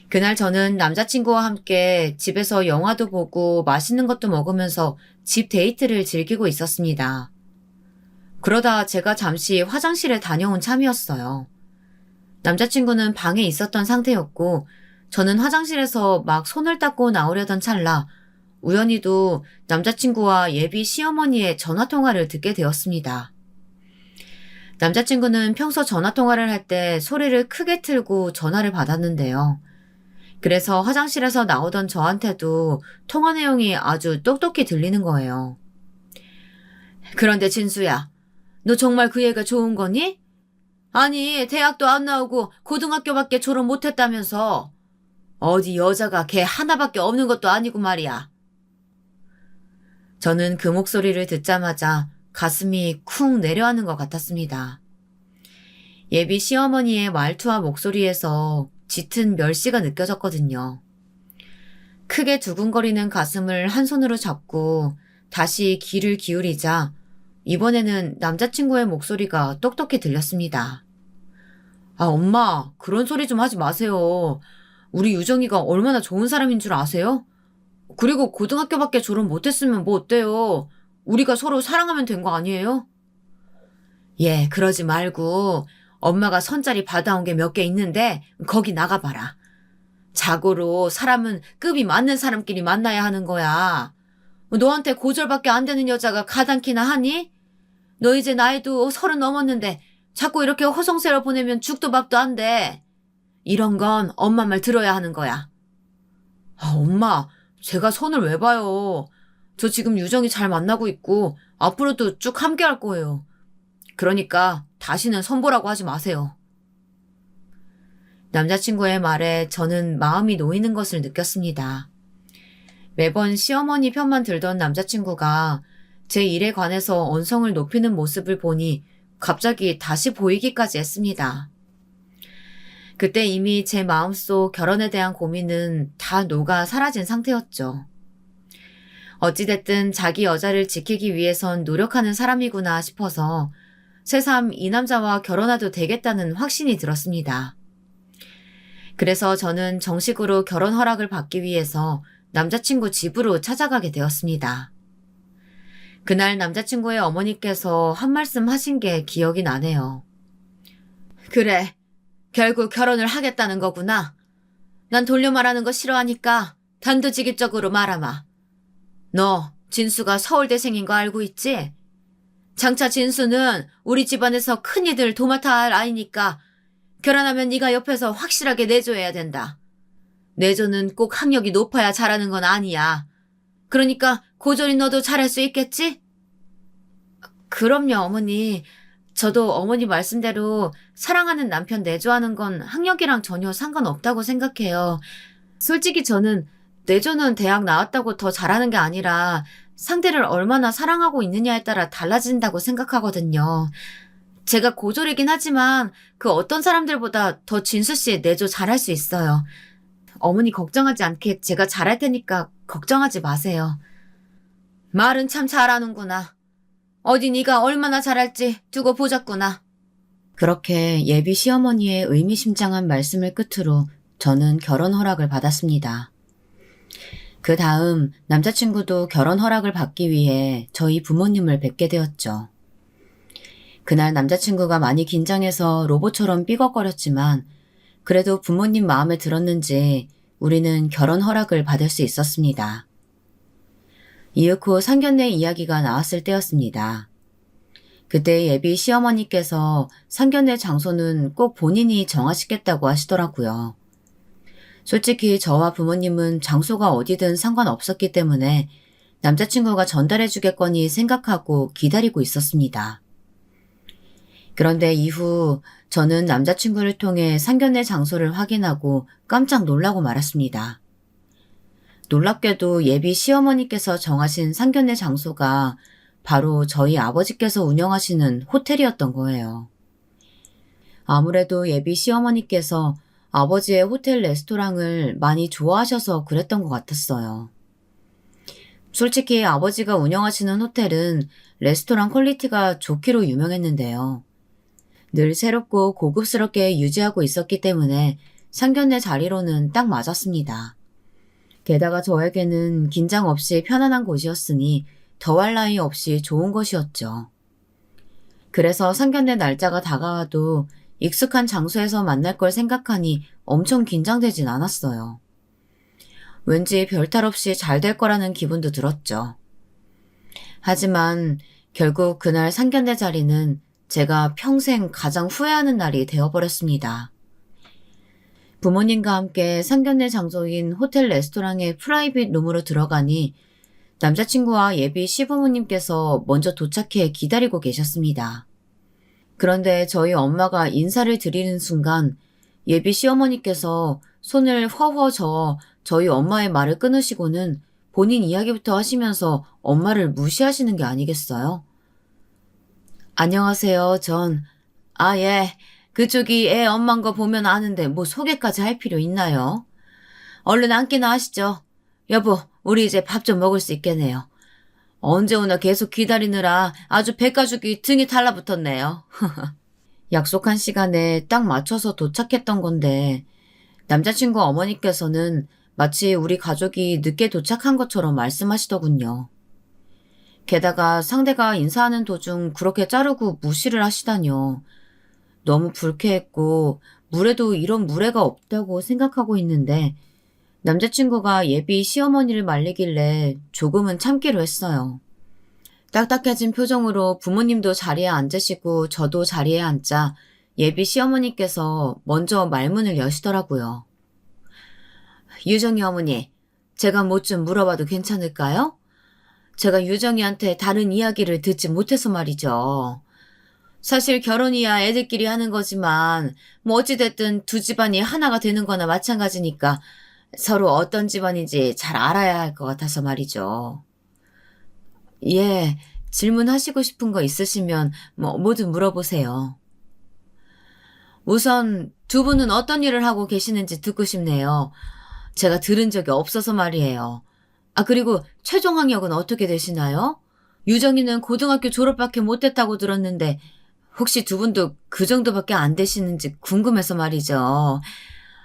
그날 저는 남자친구와 함께 집에서 영화도 보고 맛있는 것도 먹으면서 집 데이트를 즐기고 있었습니다. 그러다 제가 잠시 화장실에 다녀온 참이었어요. 남자친구는 방에 있었던 상태였고 저는 화장실에서 막 손을 닦고 나오려던 찰나 우연히도 남자친구와 예비 시어머니의 전화통화를 듣게 되었습니다. 남자친구는 평소 전화통화를 할 때 소리를 크게 틀고 전화를 받았는데요. 그래서 화장실에서 나오던 저한테도 통화 내용이 아주 똑똑히 들리는 거예요. 그런데 진수야, 너 정말 그 애가 좋은 거니? 아니, 대학도 안 나오고 고등학교밖에 졸업 못했다면서. 어디 여자가 걔 하나밖에 없는 것도 아니고 말이야. 저는 그 목소리를 듣자마자 가슴이 쿵 내려앉는 것 같았습니다. 예비 시어머니의 말투와 목소리에서 짙은 멸시가 느껴졌거든요. 크게 두근거리는 가슴을 한 손으로 잡고 다시 귀를 기울이자 이번에는 남자친구의 목소리가 똑똑히 들렸습니다. 아, 엄마, 그런 소리 좀 하지 마세요. 우리 유정이가 얼마나 좋은 사람인 줄 아세요? 그리고 고등학교밖에 졸업 못했으면 뭐 어때요? 우리가 서로 사랑하면 된 거 아니에요? 예, 그러지 말고 엄마가 선자리 받아온 게 몇 개 있는데 거기 나가봐라. 자고로 사람은 급이 맞는 사람끼리 만나야 하는 거야. 너한테 고절밖에 안 되는 여자가 가당키나 하니? 너 이제 나이도 30 넘었는데 자꾸 이렇게 허송세월 보내면 죽도 밥도 안 돼. 이런 건 엄마 말 들어야 하는 거야. 아, 엄마, 제가 손을 왜 봐요? 저 지금 유정이 잘 만나고 있고 앞으로도 쭉 함께 할 거예요. 그러니까 다시는 손보라고 하지 마세요. 남자친구의 말에 저는 마음이 놓이는 것을 느꼈습니다. 매번 시어머니 편만 들던 남자친구가 제 일에 관해서 언성을 높이는 모습을 보니 갑자기 다시 보이기까지 했습니다. 그때 이미 제 마음속 결혼에 대한 고민은 다 녹아 사라진 상태였죠. 어찌됐든 자기 여자를 지키기 위해선 노력하는 사람이구나 싶어서 새삼 이 남자와 결혼해도 되겠다는 확신이 들었습니다. 그래서 저는 정식으로 결혼 허락을 받기 위해서 남자친구 집으로 찾아가게 되었습니다. 그날 남자친구의 어머니께서 한 말씀 하신 게 기억이 나네요. 그래, 결국 결혼을 하겠다는 거구나. 난 돌려 말하는 거 싫어하니까 단도직입적으로 말하마. 너 진수가 서울대생인 거 알고 있지? 장차 진수는 우리 집안에서 큰이들 도맡아 할 아이니까 결혼하면 네가 옆에서 확실하게 내줘야 된다. 내조는 꼭 학력이 높아야 잘하는 건 아니야. 그러니까 고졸인 너도 잘할 수 있겠지? 그럼요, 어머니. 저도 어머니 말씀대로 사랑하는 남편 내조하는 건 학력이랑 전혀 상관없다고 생각해요. 솔직히 저는 내조는 대학 나왔다고 더 잘하는 게 아니라 상대를 얼마나 사랑하고 있느냐에 따라 달라진다고 생각하거든요. 제가 고졸이긴 하지만 그 어떤 사람들보다 더 진수 씨 내조 잘할 수 있어요. 어머니 걱정하지 않게 제가 잘할 테니까 걱정하지 마세요. 말은 참 잘하는구나. 어디 네가 얼마나 잘할지 두고 보자꾸나. 그렇게 예비 시어머니의 의미심장한 말씀을 끝으로 저는 결혼 허락을 받았습니다. 그 다음 남자친구도 결혼 허락을 받기 위해 저희 부모님을 뵙게 되었죠. 그날 남자친구가 많이 긴장해서 로봇처럼 삐걱거렸지만 그래도 부모님 마음에 들었는지 우리는 결혼 허락을 받을 수 있었습니다. 이윽고 상견례 이야기가 나왔을 때였습니다. 그때 예비 시어머니께서 상견례 장소는 꼭 본인이 정하시겠다고 하시더라고요. 솔직히 저와 부모님은 장소가 어디든 상관없었기 때문에 남자친구가 전달해 주겠거니 생각하고 기다리고 있었습니다. 그런데 이후 저는 남자친구를 통해 상견례 장소를 확인하고 깜짝 놀라고 말았습니다. 놀랍게도 예비 시어머니께서 정하신 상견례 장소가 바로 저희 아버지께서 운영하시는 호텔이었던 거예요. 아무래도 예비 시어머니께서 아버지의 호텔 레스토랑을 많이 좋아하셔서 그랬던 것 같았어요. 솔직히 아버지가 운영하시는 호텔은 레스토랑 퀄리티가 좋기로 유명했는데요. 늘 새롭고 고급스럽게 유지하고 있었기 때문에 상견례 자리로는 딱 맞았습니다. 게다가 저에게는 긴장 없이 편안한 곳이었으니 더할 나위 없이 좋은 것이었죠. 그래서 상견례 날짜가 다가와도 익숙한 장소에서 만날 걸 생각하니 엄청 긴장되진 않았어요. 왠지 별탈 없이 잘 될 거라는 기분도 들었죠. 하지만 결국 그날 상견례 자리는 제가 평생 가장 후회하는 날이 되어버렸습니다. 부모님과 함께 상견례 장소인 호텔 레스토랑의 프라이빗 룸으로 들어가니 남자친구와 예비 시부모님께서 먼저 도착해 기다리고 계셨습니다. 그런데 저희 엄마가 인사를 드리는 순간 예비 시어머니께서 손을 허허 저어 저희 엄마의 말을 끊으시고는 본인 이야기부터 하시면서 엄마를 무시하시는 게 아니겠어요? 안녕하세요, 예. 그쪽이 애 엄만 거 보면 아는데 뭐 소개까지 할 필요 있나요? 얼른 앉기나 하시죠. 여보, 우리 이제 밥 좀 먹을 수 있겠네요. 언제 오나 계속 기다리느라 아주 백가죽이 등이 달라붙었네요. 약속한 시간에 딱 맞춰서 도착했던 건데 남자친구 어머니께서는 마치 우리 가족이 늦게 도착한 것처럼 말씀하시더군요. 게다가 상대가 인사하는 도중 그렇게 자르고 무시를 하시다뇨. 너무 불쾌했고 물에도 이런 무례가 없다고 생각하고 있는데 남자친구가 예비 시어머니를 말리길래 조금은 참기로 했어요. 딱딱해진 표정으로 부모님도 자리에 앉으시고 저도 자리에 앉자 예비 시어머니께서 먼저 말문을 여시더라고요. 유정이 어머니, 제가 뭐 좀 물어봐도 괜찮을까요? 제가 유정이한테 다른 이야기를 듣지 못해서 말이죠. 사실 결혼이야 애들끼리 하는 거지만 뭐 어찌됐든 두 집안이 하나가 되는 거나 마찬가지니까 서로 어떤 집안인지 잘 알아야 할 것 같아서 말이죠. 예, 질문하시고 싶은 거 있으시면 모두 물어보세요. 우선 두 분은 어떤 일을 하고 계시는지 듣고 싶네요. 제가 들은 적이 없어서 말이에요. 그리고 최종 학력은 어떻게 되시나요? 유정이는 고등학교 졸업밖에 못했다고 들었는데 혹시 두 분도 그 정도밖에 안 되시는지 궁금해서 말이죠.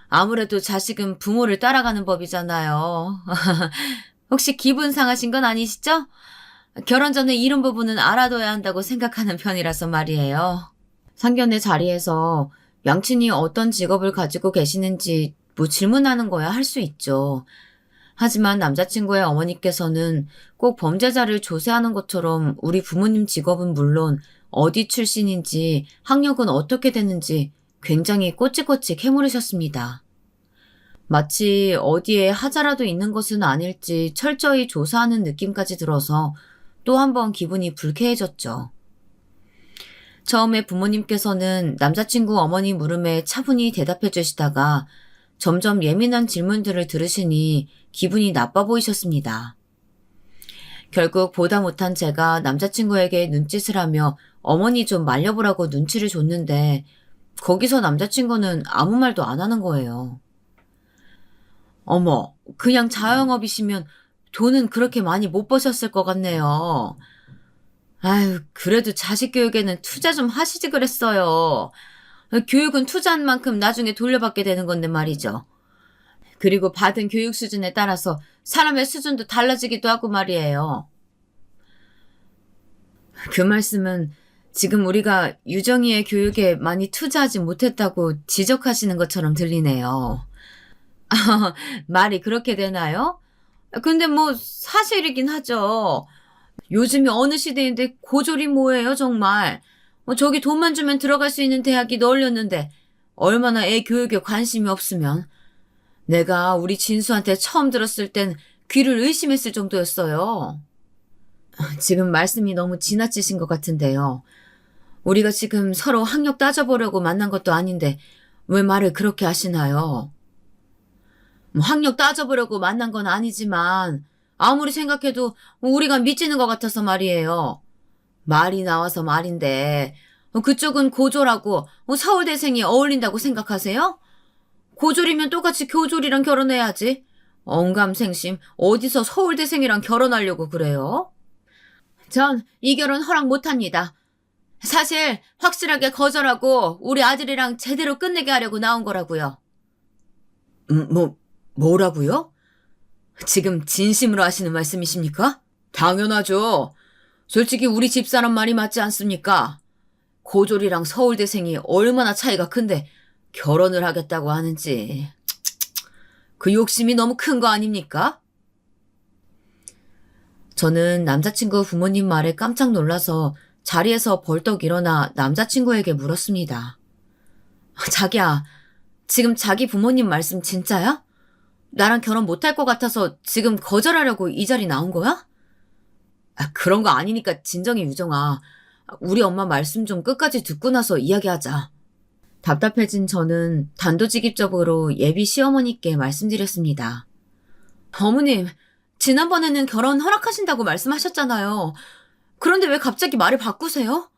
아무래도 자식은 부모를 따라가는 법이잖아요. 혹시 기분 상하신 건 아니시죠? 결혼 전에 이런 부분은 알아둬야 한다고 생각하는 편이라서 말이에요. 상견례 자리에서 양친이 어떤 직업을 가지고 계시는지 질문하는 거야 할 수 있죠. 하지만 남자친구의 어머니께서는 꼭 범죄자를 조사하는 것처럼 우리 부모님 직업은 물론 어디 출신인지 학력은 어떻게 됐는지 굉장히 꼬치꼬치 캐물으셨습니다. 마치 어디에 하자라도 있는 것은 아닐지 철저히 조사하는 느낌까지 들어서 또 한 번 기분이 불쾌해졌죠. 처음에 부모님께서는 남자친구 어머니 물음에 차분히 대답해 주시다가 점점 예민한 질문들을 들으시니 기분이 나빠 보이셨습니다. 결국 보다 못한 제가 남자친구에게 눈짓을 하며 어머니 좀 말려보라고 눈치를 줬는데 거기서 남자친구는 아무 말도 안 하는 거예요. 어머, 그냥 자영업이시면 돈은 그렇게 많이 못 버셨을 것 같네요. 아유, 그래도 자식 교육에는 투자 좀 하시지 그랬어요. 교육은 투자한 만큼 나중에 돌려받게 되는 건데 말이죠. 그리고 받은 교육 수준에 따라서 사람의 수준도 달라지기도 하고 말이에요. 그 말씀은 지금 우리가 유정이의 교육에 많이 투자하지 못했다고 지적하시는 것처럼 들리네요. 말이 그렇게 되나요? 근데 사실이긴 하죠. 요즘이 어느 시대인데 고졸이 뭐예요 정말. 저기 돈만 주면 들어갈 수 있는 대학이 널렸는데 얼마나 애 교육에 관심이 없으면. 내가 우리 진수한테 처음 들었을 땐 귀를 의심했을 정도였어요. 지금 말씀이 너무 지나치신 것 같은데요. 우리가 지금 서로 학력 따져보려고 만난 것도 아닌데 왜 말을 그렇게 하시나요? 학력 따져보려고 만난 건 아니지만 아무리 생각해도 우리가 미치는 것 같아서 말이에요. 말이 나와서 말인데 그쪽은 고졸하고 서울대생이 어울린다고 생각하세요? 고졸이면 똑같이 교졸이랑 결혼해야지. 언감생심 어디서 서울대생이랑 결혼하려고 그래요? 전 이 결혼 허락 못합니다. 사실 확실하게 거절하고 우리 아들이랑 제대로 끝내게 하려고 나온 거라고요. 뭐라고요? 지금 진심으로 하시는 말씀이십니까? 당연하죠. 솔직히 우리 집사람 말이 맞지 않습니까? 고졸이랑 서울대생이 얼마나 차이가 큰데 결혼을 하겠다고 하는지. 그 욕심이 너무 큰 거 아닙니까? 저는 남자친구 부모님 말에 깜짝 놀라서 자리에서 벌떡 일어나 남자친구에게 물었습니다. 자기야, 지금 자기 부모님 말씀 진짜야? 나랑 결혼 못할 것 같아서 지금 거절하려고 이 자리 나온 거야? 그런 거 아니니까 진정해, 유정아. 우리 엄마 말씀 좀 끝까지 듣고 나서 이야기하자. 답답해진 저는 단도직입적으로 예비 시어머니께 말씀드렸습니다. 어머님, 지난번에는 결혼 허락하신다고 말씀하셨잖아요. 그런데 왜 갑자기 말을 바꾸세요?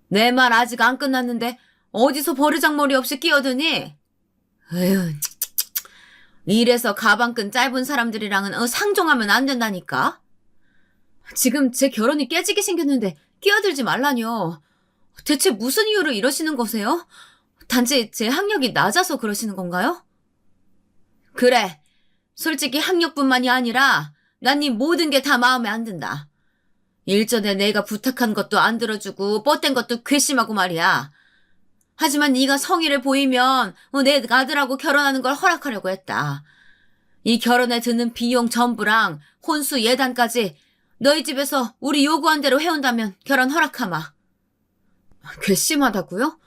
내 말 아직 안 끝났는데 어디서 버르장머리 없이 끼어드니? 에휴, 이래서 가방끈 짧은 사람들이랑은 상종하면 안 된다니까? 지금 제 결혼이 깨지게 생겼는데 끼어들지 말라뇨. 대체 무슨 이유로 이러시는 거세요? 단지 제 학력이 낮아서 그러시는 건가요? 그래. 솔직히 학력뿐만이 아니라 난 네 모든 게 다 마음에 안 든다. 일전에 내가 부탁한 것도 안 들어주고 뻗댄 것도 괘씸하고 말이야. 하지만 네가 성의를 보이면 내 아들하고 결혼하는 걸 허락하려고 했다. 이 결혼에 드는 비용 전부랑 혼수 예단까지 너희 집에서 우리 요구한 대로 해온다면 결혼 허락하마. 괘씸하다고요?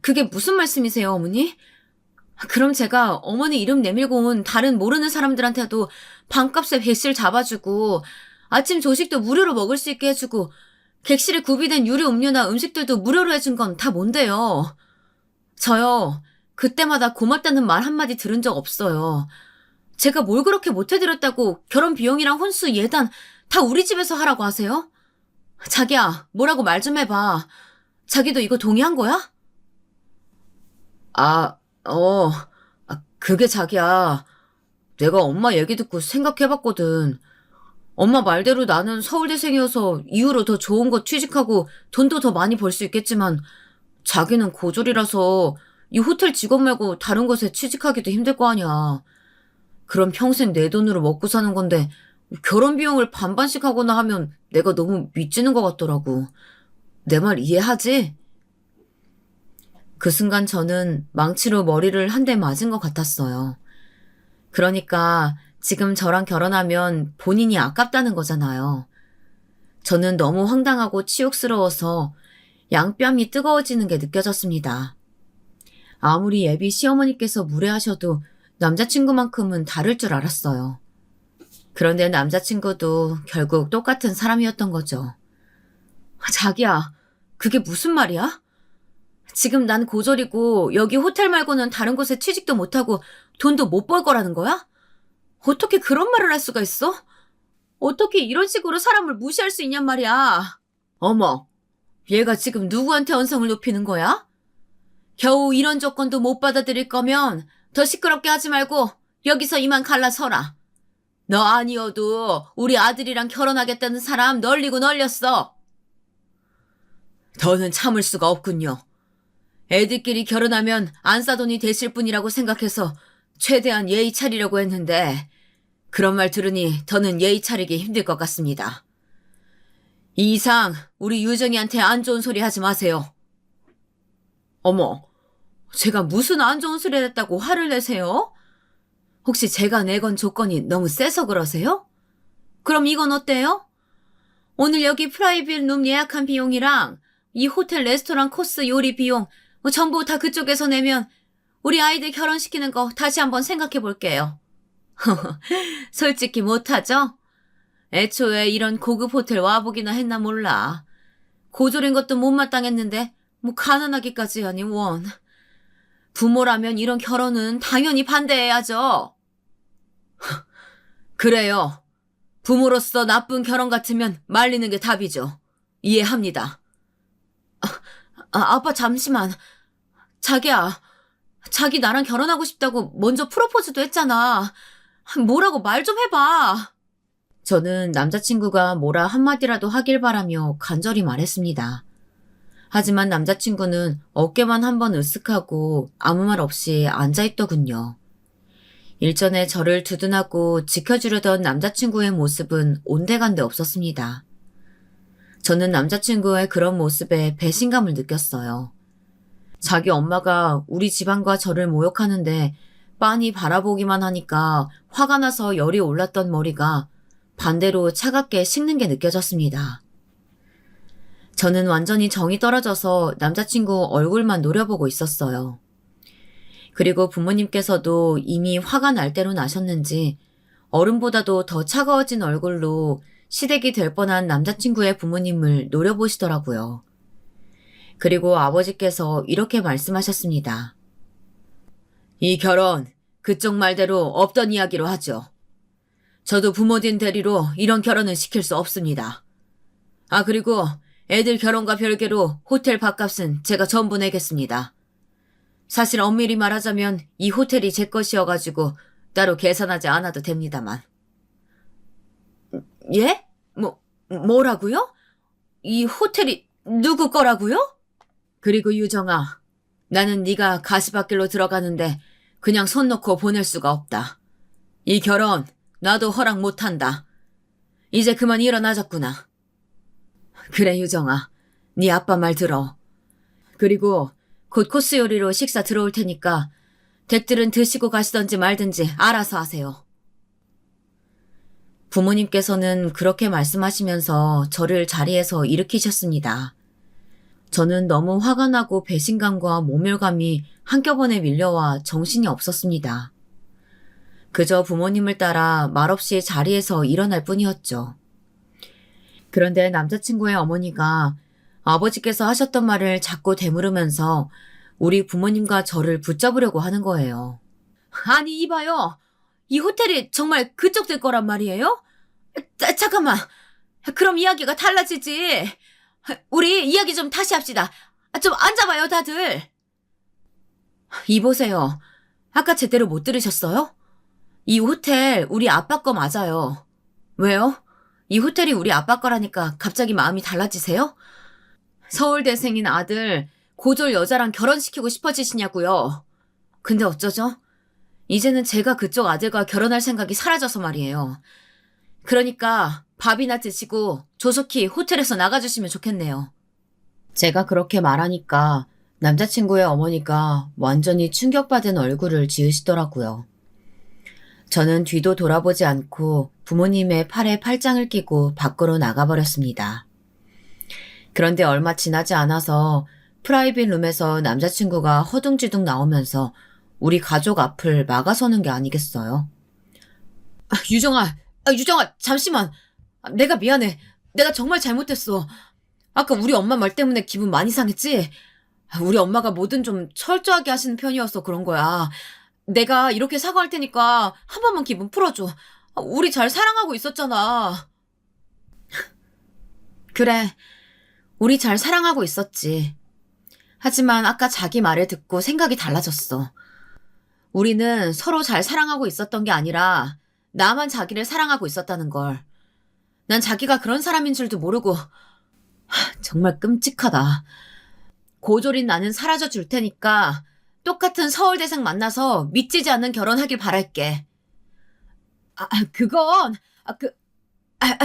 그게 무슨 말씀이세요, 어머니? 그럼 제가 어머니 이름 내밀고 온 다른 모르는 사람들한테도 반값에 배실 잡아주고 아침 조식도 무료로 먹을 수 있게 해주고 객실에 구비된 유료 음료나 음식들도 무료로 해준 건 다 뭔데요? 저요, 그때마다 고맙다는 말 한마디 들은 적 없어요. 제가 뭘 그렇게 못해드렸다고 결혼 비용이랑 혼수 예단 다 우리 집에서 하라고 하세요? 자기야, 뭐라고 말 좀 해봐. 자기도 이거 동의한 거야? 그게 자기야. 내가 엄마 얘기 듣고 생각해봤거든. 엄마 말대로 나는 서울대생이어서 이후로 더 좋은 거 취직하고 돈도 더 많이 벌 수 있겠지만 자기는 고졸이라서 이 호텔 직원 말고 다른 곳에 취직하기도 힘들 거 아니야. 그럼 평생 내 돈으로 먹고 사는 건데 결혼 비용을 반반씩 하거나 하면 내가 너무 미치는 것 같더라고. 내 말 이해하지? 그 순간 저는 망치로 머리를 한 대 맞은 것 같았어요. 그러니까 지금 저랑 결혼하면 본인이 아깝다는 거잖아요. 저는 너무 황당하고 치욕스러워서 양뺨이 뜨거워지는 게 느껴졌습니다. 아무리 예비 시어머니께서 무례하셔도 남자친구만큼은 다를 줄 알았어요. 그런데 남자친구도 결국 똑같은 사람이었던 거죠. 자기야, 그게 무슨 말이야? 지금 난 고졸이고 여기 호텔 말고는 다른 곳에 취직도 못하고 돈도 못 벌 거라는 거야? 어떻게 그런 말을 할 수가 있어? 어떻게 이런 식으로 사람을 무시할 수 있냔 말이야. 어머, 얘가 지금 누구한테 언성을 높이는 거야? 겨우 이런 조건도 못 받아들일 거면 더 시끄럽게 하지 말고 여기서 이만 갈라서라. 너 아니어도 우리 아들이랑 결혼하겠다는 사람 널리고 널렸어. 더는 참을 수가 없군요. 애들끼리 결혼하면 안싸돈이 되실 분이라고 생각해서 최대한 예의 차리려고 했는데 그런 말 들으니 더는 예의 차리기 힘들 것 같습니다. 이 이상 우리 유정이한테 안 좋은 소리 하지 마세요. 어머, 제가 무슨 안 좋은 소리 했다고 화를 내세요? 혹시 제가 내건 조건이 너무 세서 그러세요? 그럼 이건 어때요? 오늘 여기 프라이빗 룸 예약한 비용이랑 이 호텔 레스토랑 코스 요리 비용 전부 다 그쪽에서 내면 우리 아이들 결혼시키는 거 다시 한번 생각해 볼게요. 솔직히 못하죠? 애초에 이런 고급 호텔 와보기나 했나 몰라. 고졸인 것도 못마땅했는데 뭐 가난하기까지 하니 원. 부모라면 이런 결혼은 당연히 반대해야죠. 그래요. 부모로서 나쁜 결혼 같으면 말리는 게 답이죠. 이해합니다. 아빠 잠시만. 자기야, 자기 나랑 결혼하고 싶다고 먼저 프로포즈도 했잖아. 뭐라고 말 좀 해봐. 저는 남자친구가 뭐라 한마디라도 하길 바라며 간절히 말했습니다. 하지만 남자친구는 어깨만 한번 으쓱하고 아무 말 없이 앉아있더군요. 일전에 저를 두둔하고 지켜주려던 남자친구의 모습은 온데간데 없었습니다. 저는 남자친구의 그런 모습에 배신감을 느꼈어요. 자기 엄마가 우리 집안과 저를 모욕하는데 빤히 바라보기만 하니까 화가 나서 열이 올랐던 머리가 반대로 차갑게 식는 게 느껴졌습니다. 저는 완전히 정이 떨어져서 남자친구 얼굴만 노려보고 있었어요. 그리고 부모님께서도 이미 화가 날 대로 나셨는지 얼음보다도 더 차가워진 얼굴로 시댁이 될 뻔한 남자친구의 부모님을 노려보시더라고요. 그리고 아버지께서 이렇게 말씀하셨습니다. 이 결혼 그쪽 말대로 없던 이야기로 하죠. 저도 부모님 대리로 이런 결혼은 시킬 수 없습니다. 아, 그리고 애들 결혼과 별개로 호텔 밥값은 제가 전부 내겠습니다. 사실 엄밀히 말하자면 이 호텔이 제 것이어가지고 따로 계산하지 않아도 됩니다만. 예? 뭐라고요? 이 호텔이 누구 거라고요? 그리고 유정아, 나는 네가 가시밭길로 들어가는데 그냥 손 놓고 보낼 수가 없다. 이 결혼 나도 허락 못한다. 이제 그만 일어나자꾸나. 그래 유정아, 네 아빠 말 들어. 그리고 곧 코스 요리로 식사 들어올 테니까 댁들은 드시고 가시던지 말든지 알아서 하세요. 부모님께서는 그렇게 말씀하시면서 저를 자리에서 일으키셨습니다. 저는 너무 화가 나고 배신감과 모멸감이 한꺼번에 밀려와 정신이 없었습니다. 그저 부모님을 따라 말없이 자리에서 일어날 뿐이었죠. 그런데 남자친구의 어머니가 아버지께서 하셨던 말을 자꾸 되물으면서 우리 부모님과 저를 붙잡으려고 하는 거예요. 아니 이봐요. 이 호텔이 정말 그쪽들 거란 말이에요? 잠깐만. 그럼 이야기가 달라지지. 우리 이야기 좀 다시 합시다. 좀 앉아봐요 다들. 이보세요. 아까 제대로 못 들으셨어요? 이 호텔 우리 아빠 거 맞아요. 왜요? 이 호텔이 우리 아빠 거라니까 갑자기 마음이 달라지세요? 서울대생인 아들 고졸 여자랑 결혼시키고 싶어지시냐고요. 근데 어쩌죠? 이제는 제가 그쪽 아들과 결혼할 생각이 사라져서 말이에요. 그러니까 밥이나 드시고 조속히 호텔에서 나가주시면 좋겠네요. 제가 그렇게 말하니까 남자친구의 어머니가 완전히 충격받은 얼굴을 지으시더라고요. 저는 뒤도 돌아보지 않고 부모님의 팔에 팔짱을 끼고 밖으로 나가버렸습니다. 그런데 얼마 지나지 않아서 프라이빗 룸에서 남자친구가 허둥지둥 나오면서 우리 가족 앞을 막아서는 게 아니겠어요? 유정아, 잠시만. 내가 미안해. 내가 정말 잘못했어. 아까 우리 엄마 말 때문에 기분 많이 상했지? 우리 엄마가 뭐든 좀 철저하게 하시는 편이어서 그런 거야. 내가 이렇게 사과할 테니까 한 번만 기분 풀어줘. 우리 잘 사랑하고 있었잖아. 그래, 우리 잘 사랑하고 있었지. 하지만 아까 자기 말을 듣고 생각이 달라졌어. 우리는 서로 잘 사랑하고 있었던 게 아니라 나만 자기를 사랑하고 있었다는 걸. 난 자기가 그런 사람인 줄도 모르고 정말 끔찍하다. 고졸인 나는 사라져 줄 테니까 똑같은 서울대생 만나서 미치지 않는 결혼하길 바랄게. 그건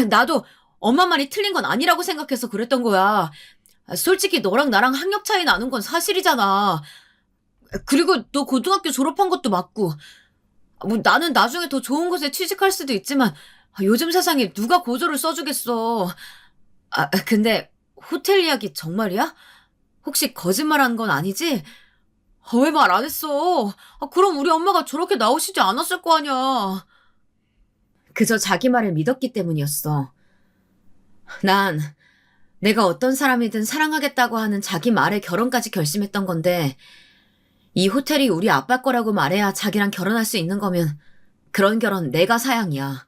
나도 엄마 말이 틀린 건 아니라고 생각해서 그랬던 거야. 솔직히 너랑 나랑 학력 차이 나는 건 사실이잖아. 그리고 너 고등학교 졸업한 것도 맞고 나는 나중에 더 좋은 곳에 취직할 수도 있지만 요즘 세상에 누가 고졸을 써주겠어. 근데 호텔 이야기 정말이야? 혹시 거짓말하는 건 아니지? 왜 말 안 했어? 그럼 우리 엄마가 저렇게 나오시지 않았을 거 아니야. 그저 자기 말을 믿었기 때문이었어. 난 내가 어떤 사람이든 사랑하겠다고 하는 자기 말에 결혼까지 결심했던 건데 이 호텔이 우리 아빠 거라고 말해야 자기랑 결혼할 수 있는 거면 그런 결혼 내가 사양이야.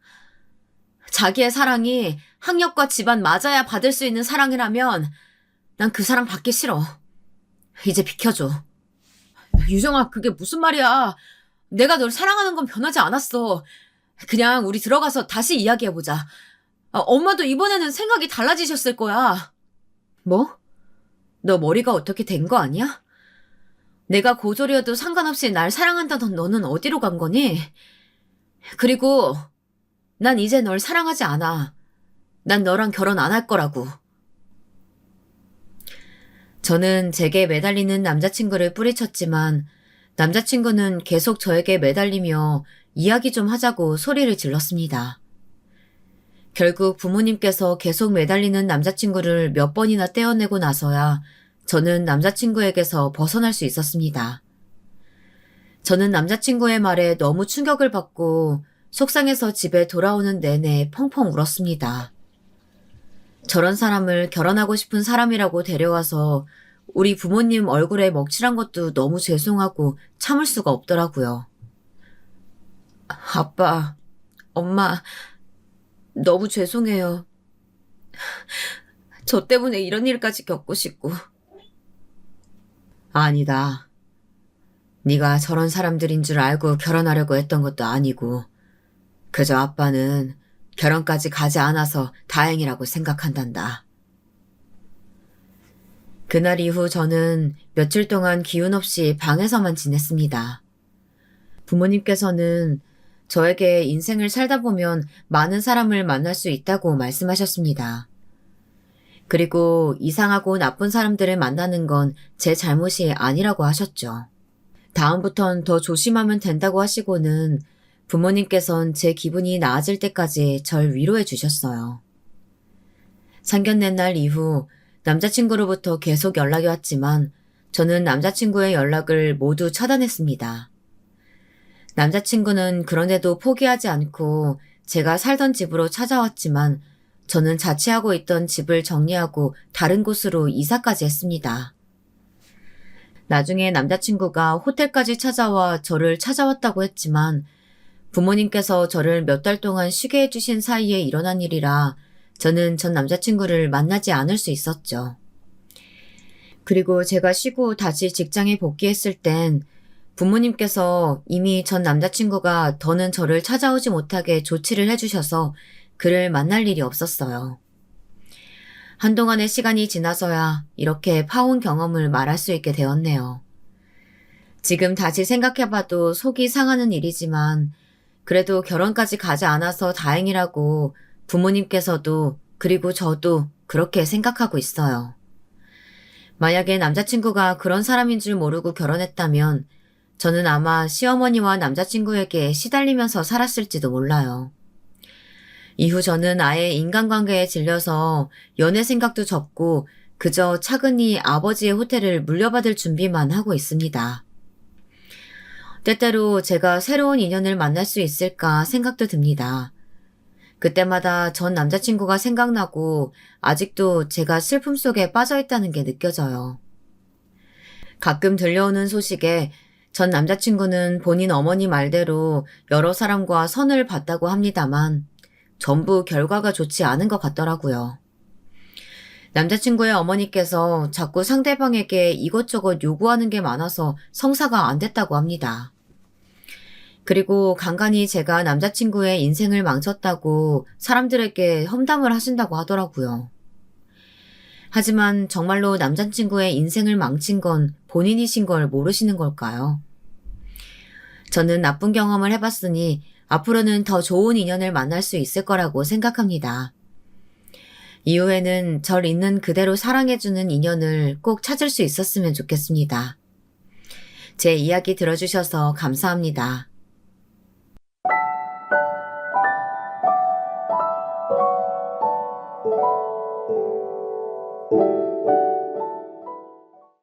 자기의 사랑이 학력과 집안 맞아야 받을 수 있는 사랑이라면 난 그 사랑 받기 싫어. 이제 비켜줘. 유정아, 그게 무슨 말이야. 내가 널 사랑하는 건 변하지 않았어. 그냥 우리 들어가서 다시 이야기해보자. 엄마도 이번에는 생각이 달라지셨을 거야. 뭐? 너 머리가 어떻게 된 거 아니야? 내가 고졸이어도 상관없이 날 사랑한다던 너는 어디로 간 거니? 그리고 난 이제 널 사랑하지 않아. 난 너랑 결혼 안 할 거라고. 저는 제게 매달리는 남자친구를 뿌리쳤지만 남자친구는 계속 저에게 매달리며 이야기 좀 하자고 소리를 질렀습니다. 결국 부모님께서 계속 매달리는 남자친구를 몇 번이나 떼어내고 나서야 저는 남자친구에게서 벗어날 수 있었습니다. 저는 남자친구의 말에 너무 충격을 받고 속상해서 집에 돌아오는 내내 펑펑 울었습니다. 저런 사람을 결혼하고 싶은 사람이라고 데려와서 우리 부모님 얼굴에 먹칠한 것도 너무 죄송하고 참을 수가 없더라고요. 아빠, 엄마, 너무 죄송해요. 저 때문에 이런 일까지 겪고 싶고. 아니다. 네가 저런 사람들인 줄 알고 결혼하려고 했던 것도 아니고 그저 아빠는 결혼까지 가지 않아서 다행이라고 생각한단다. 그날 이후 저는 며칠 동안 기운 없이 방에서만 지냈습니다. 부모님께서는 저에게 인생을 살다 보면 많은 사람을 만날 수 있다고 말씀하셨습니다. 그리고 이상하고 나쁜 사람들을 만나는 건 제 잘못이 아니라고 하셨죠. 다음부턴 더 조심하면 된다고 하시고는 부모님께선 제 기분이 나아질 때까지 절 위로해 주셨어요. 상견례 날 이후 남자친구로부터 계속 연락이 왔지만 저는 남자친구의 연락을 모두 차단했습니다. 남자친구는 그런데도 포기하지 않고 제가 살던 집으로 찾아왔지만 저는 자취하고 있던 집을 정리하고 다른 곳으로 이사까지 했습니다. 나중에 남자친구가 호텔까지 찾아와 저를 찾아왔다고 했지만 부모님께서 저를 몇 달 동안 쉬게 해주신 사이에 일어난 일이라 저는 전 남자친구를 만나지 않을 수 있었죠. 그리고 제가 쉬고 다시 직장에 복귀했을 땐 부모님께서 이미 전 남자친구가 더는 저를 찾아오지 못하게 조치를 해주셔서 그를 만날 일이 없었어요. 한동안의 시간이 지나서야 이렇게 파혼 경험을 말할 수 있게 되었네요. 지금 다시 생각해봐도 속이 상하는 일이지만 그래도 결혼까지 가지 않아서 다행이라고 부모님께서도 그리고 저도 그렇게 생각하고 있어요. 만약에 남자친구가 그런 사람인 줄 모르고 결혼했다면 저는 아마 시어머니와 남자친구에게 시달리면서 살았을지도 몰라요. 이후 저는 아예 인간관계에 질려서 연애 생각도 접고 그저 차근히 아버지의 호텔을 물려받을 준비만 하고 있습니다. 때때로 제가 새로운 인연을 만날 수 있을까 생각도 듭니다. 그때마다 전 남자친구가 생각나고 아직도 제가 슬픔 속에 빠져있다는 게 느껴져요. 가끔 들려오는 소식에 전 남자친구는 본인 어머니 말대로 여러 사람과 선을 봤다고 합니다만 전부 결과가 좋지 않은 것 같더라고요. 남자친구의 어머니께서 자꾸 상대방에게 이것저것 요구하는 게 많아서 성사가 안 됐다고 합니다. 그리고 간간히 제가 남자친구의 인생을 망쳤다고 사람들에게 험담을 하신다고 하더라고요. 하지만 정말로 남자친구의 인생을 망친 건 본인이신 걸 모르시는 걸까요? 저는 나쁜 경험을 해봤으니 앞으로는 더 좋은 인연을 만날 수 있을 거라고 생각합니다. 이후에는 절 있는 그대로 사랑해주는 인연을 꼭 찾을 수 있었으면 좋겠습니다. 제 이야기 들어주셔서 감사합니다.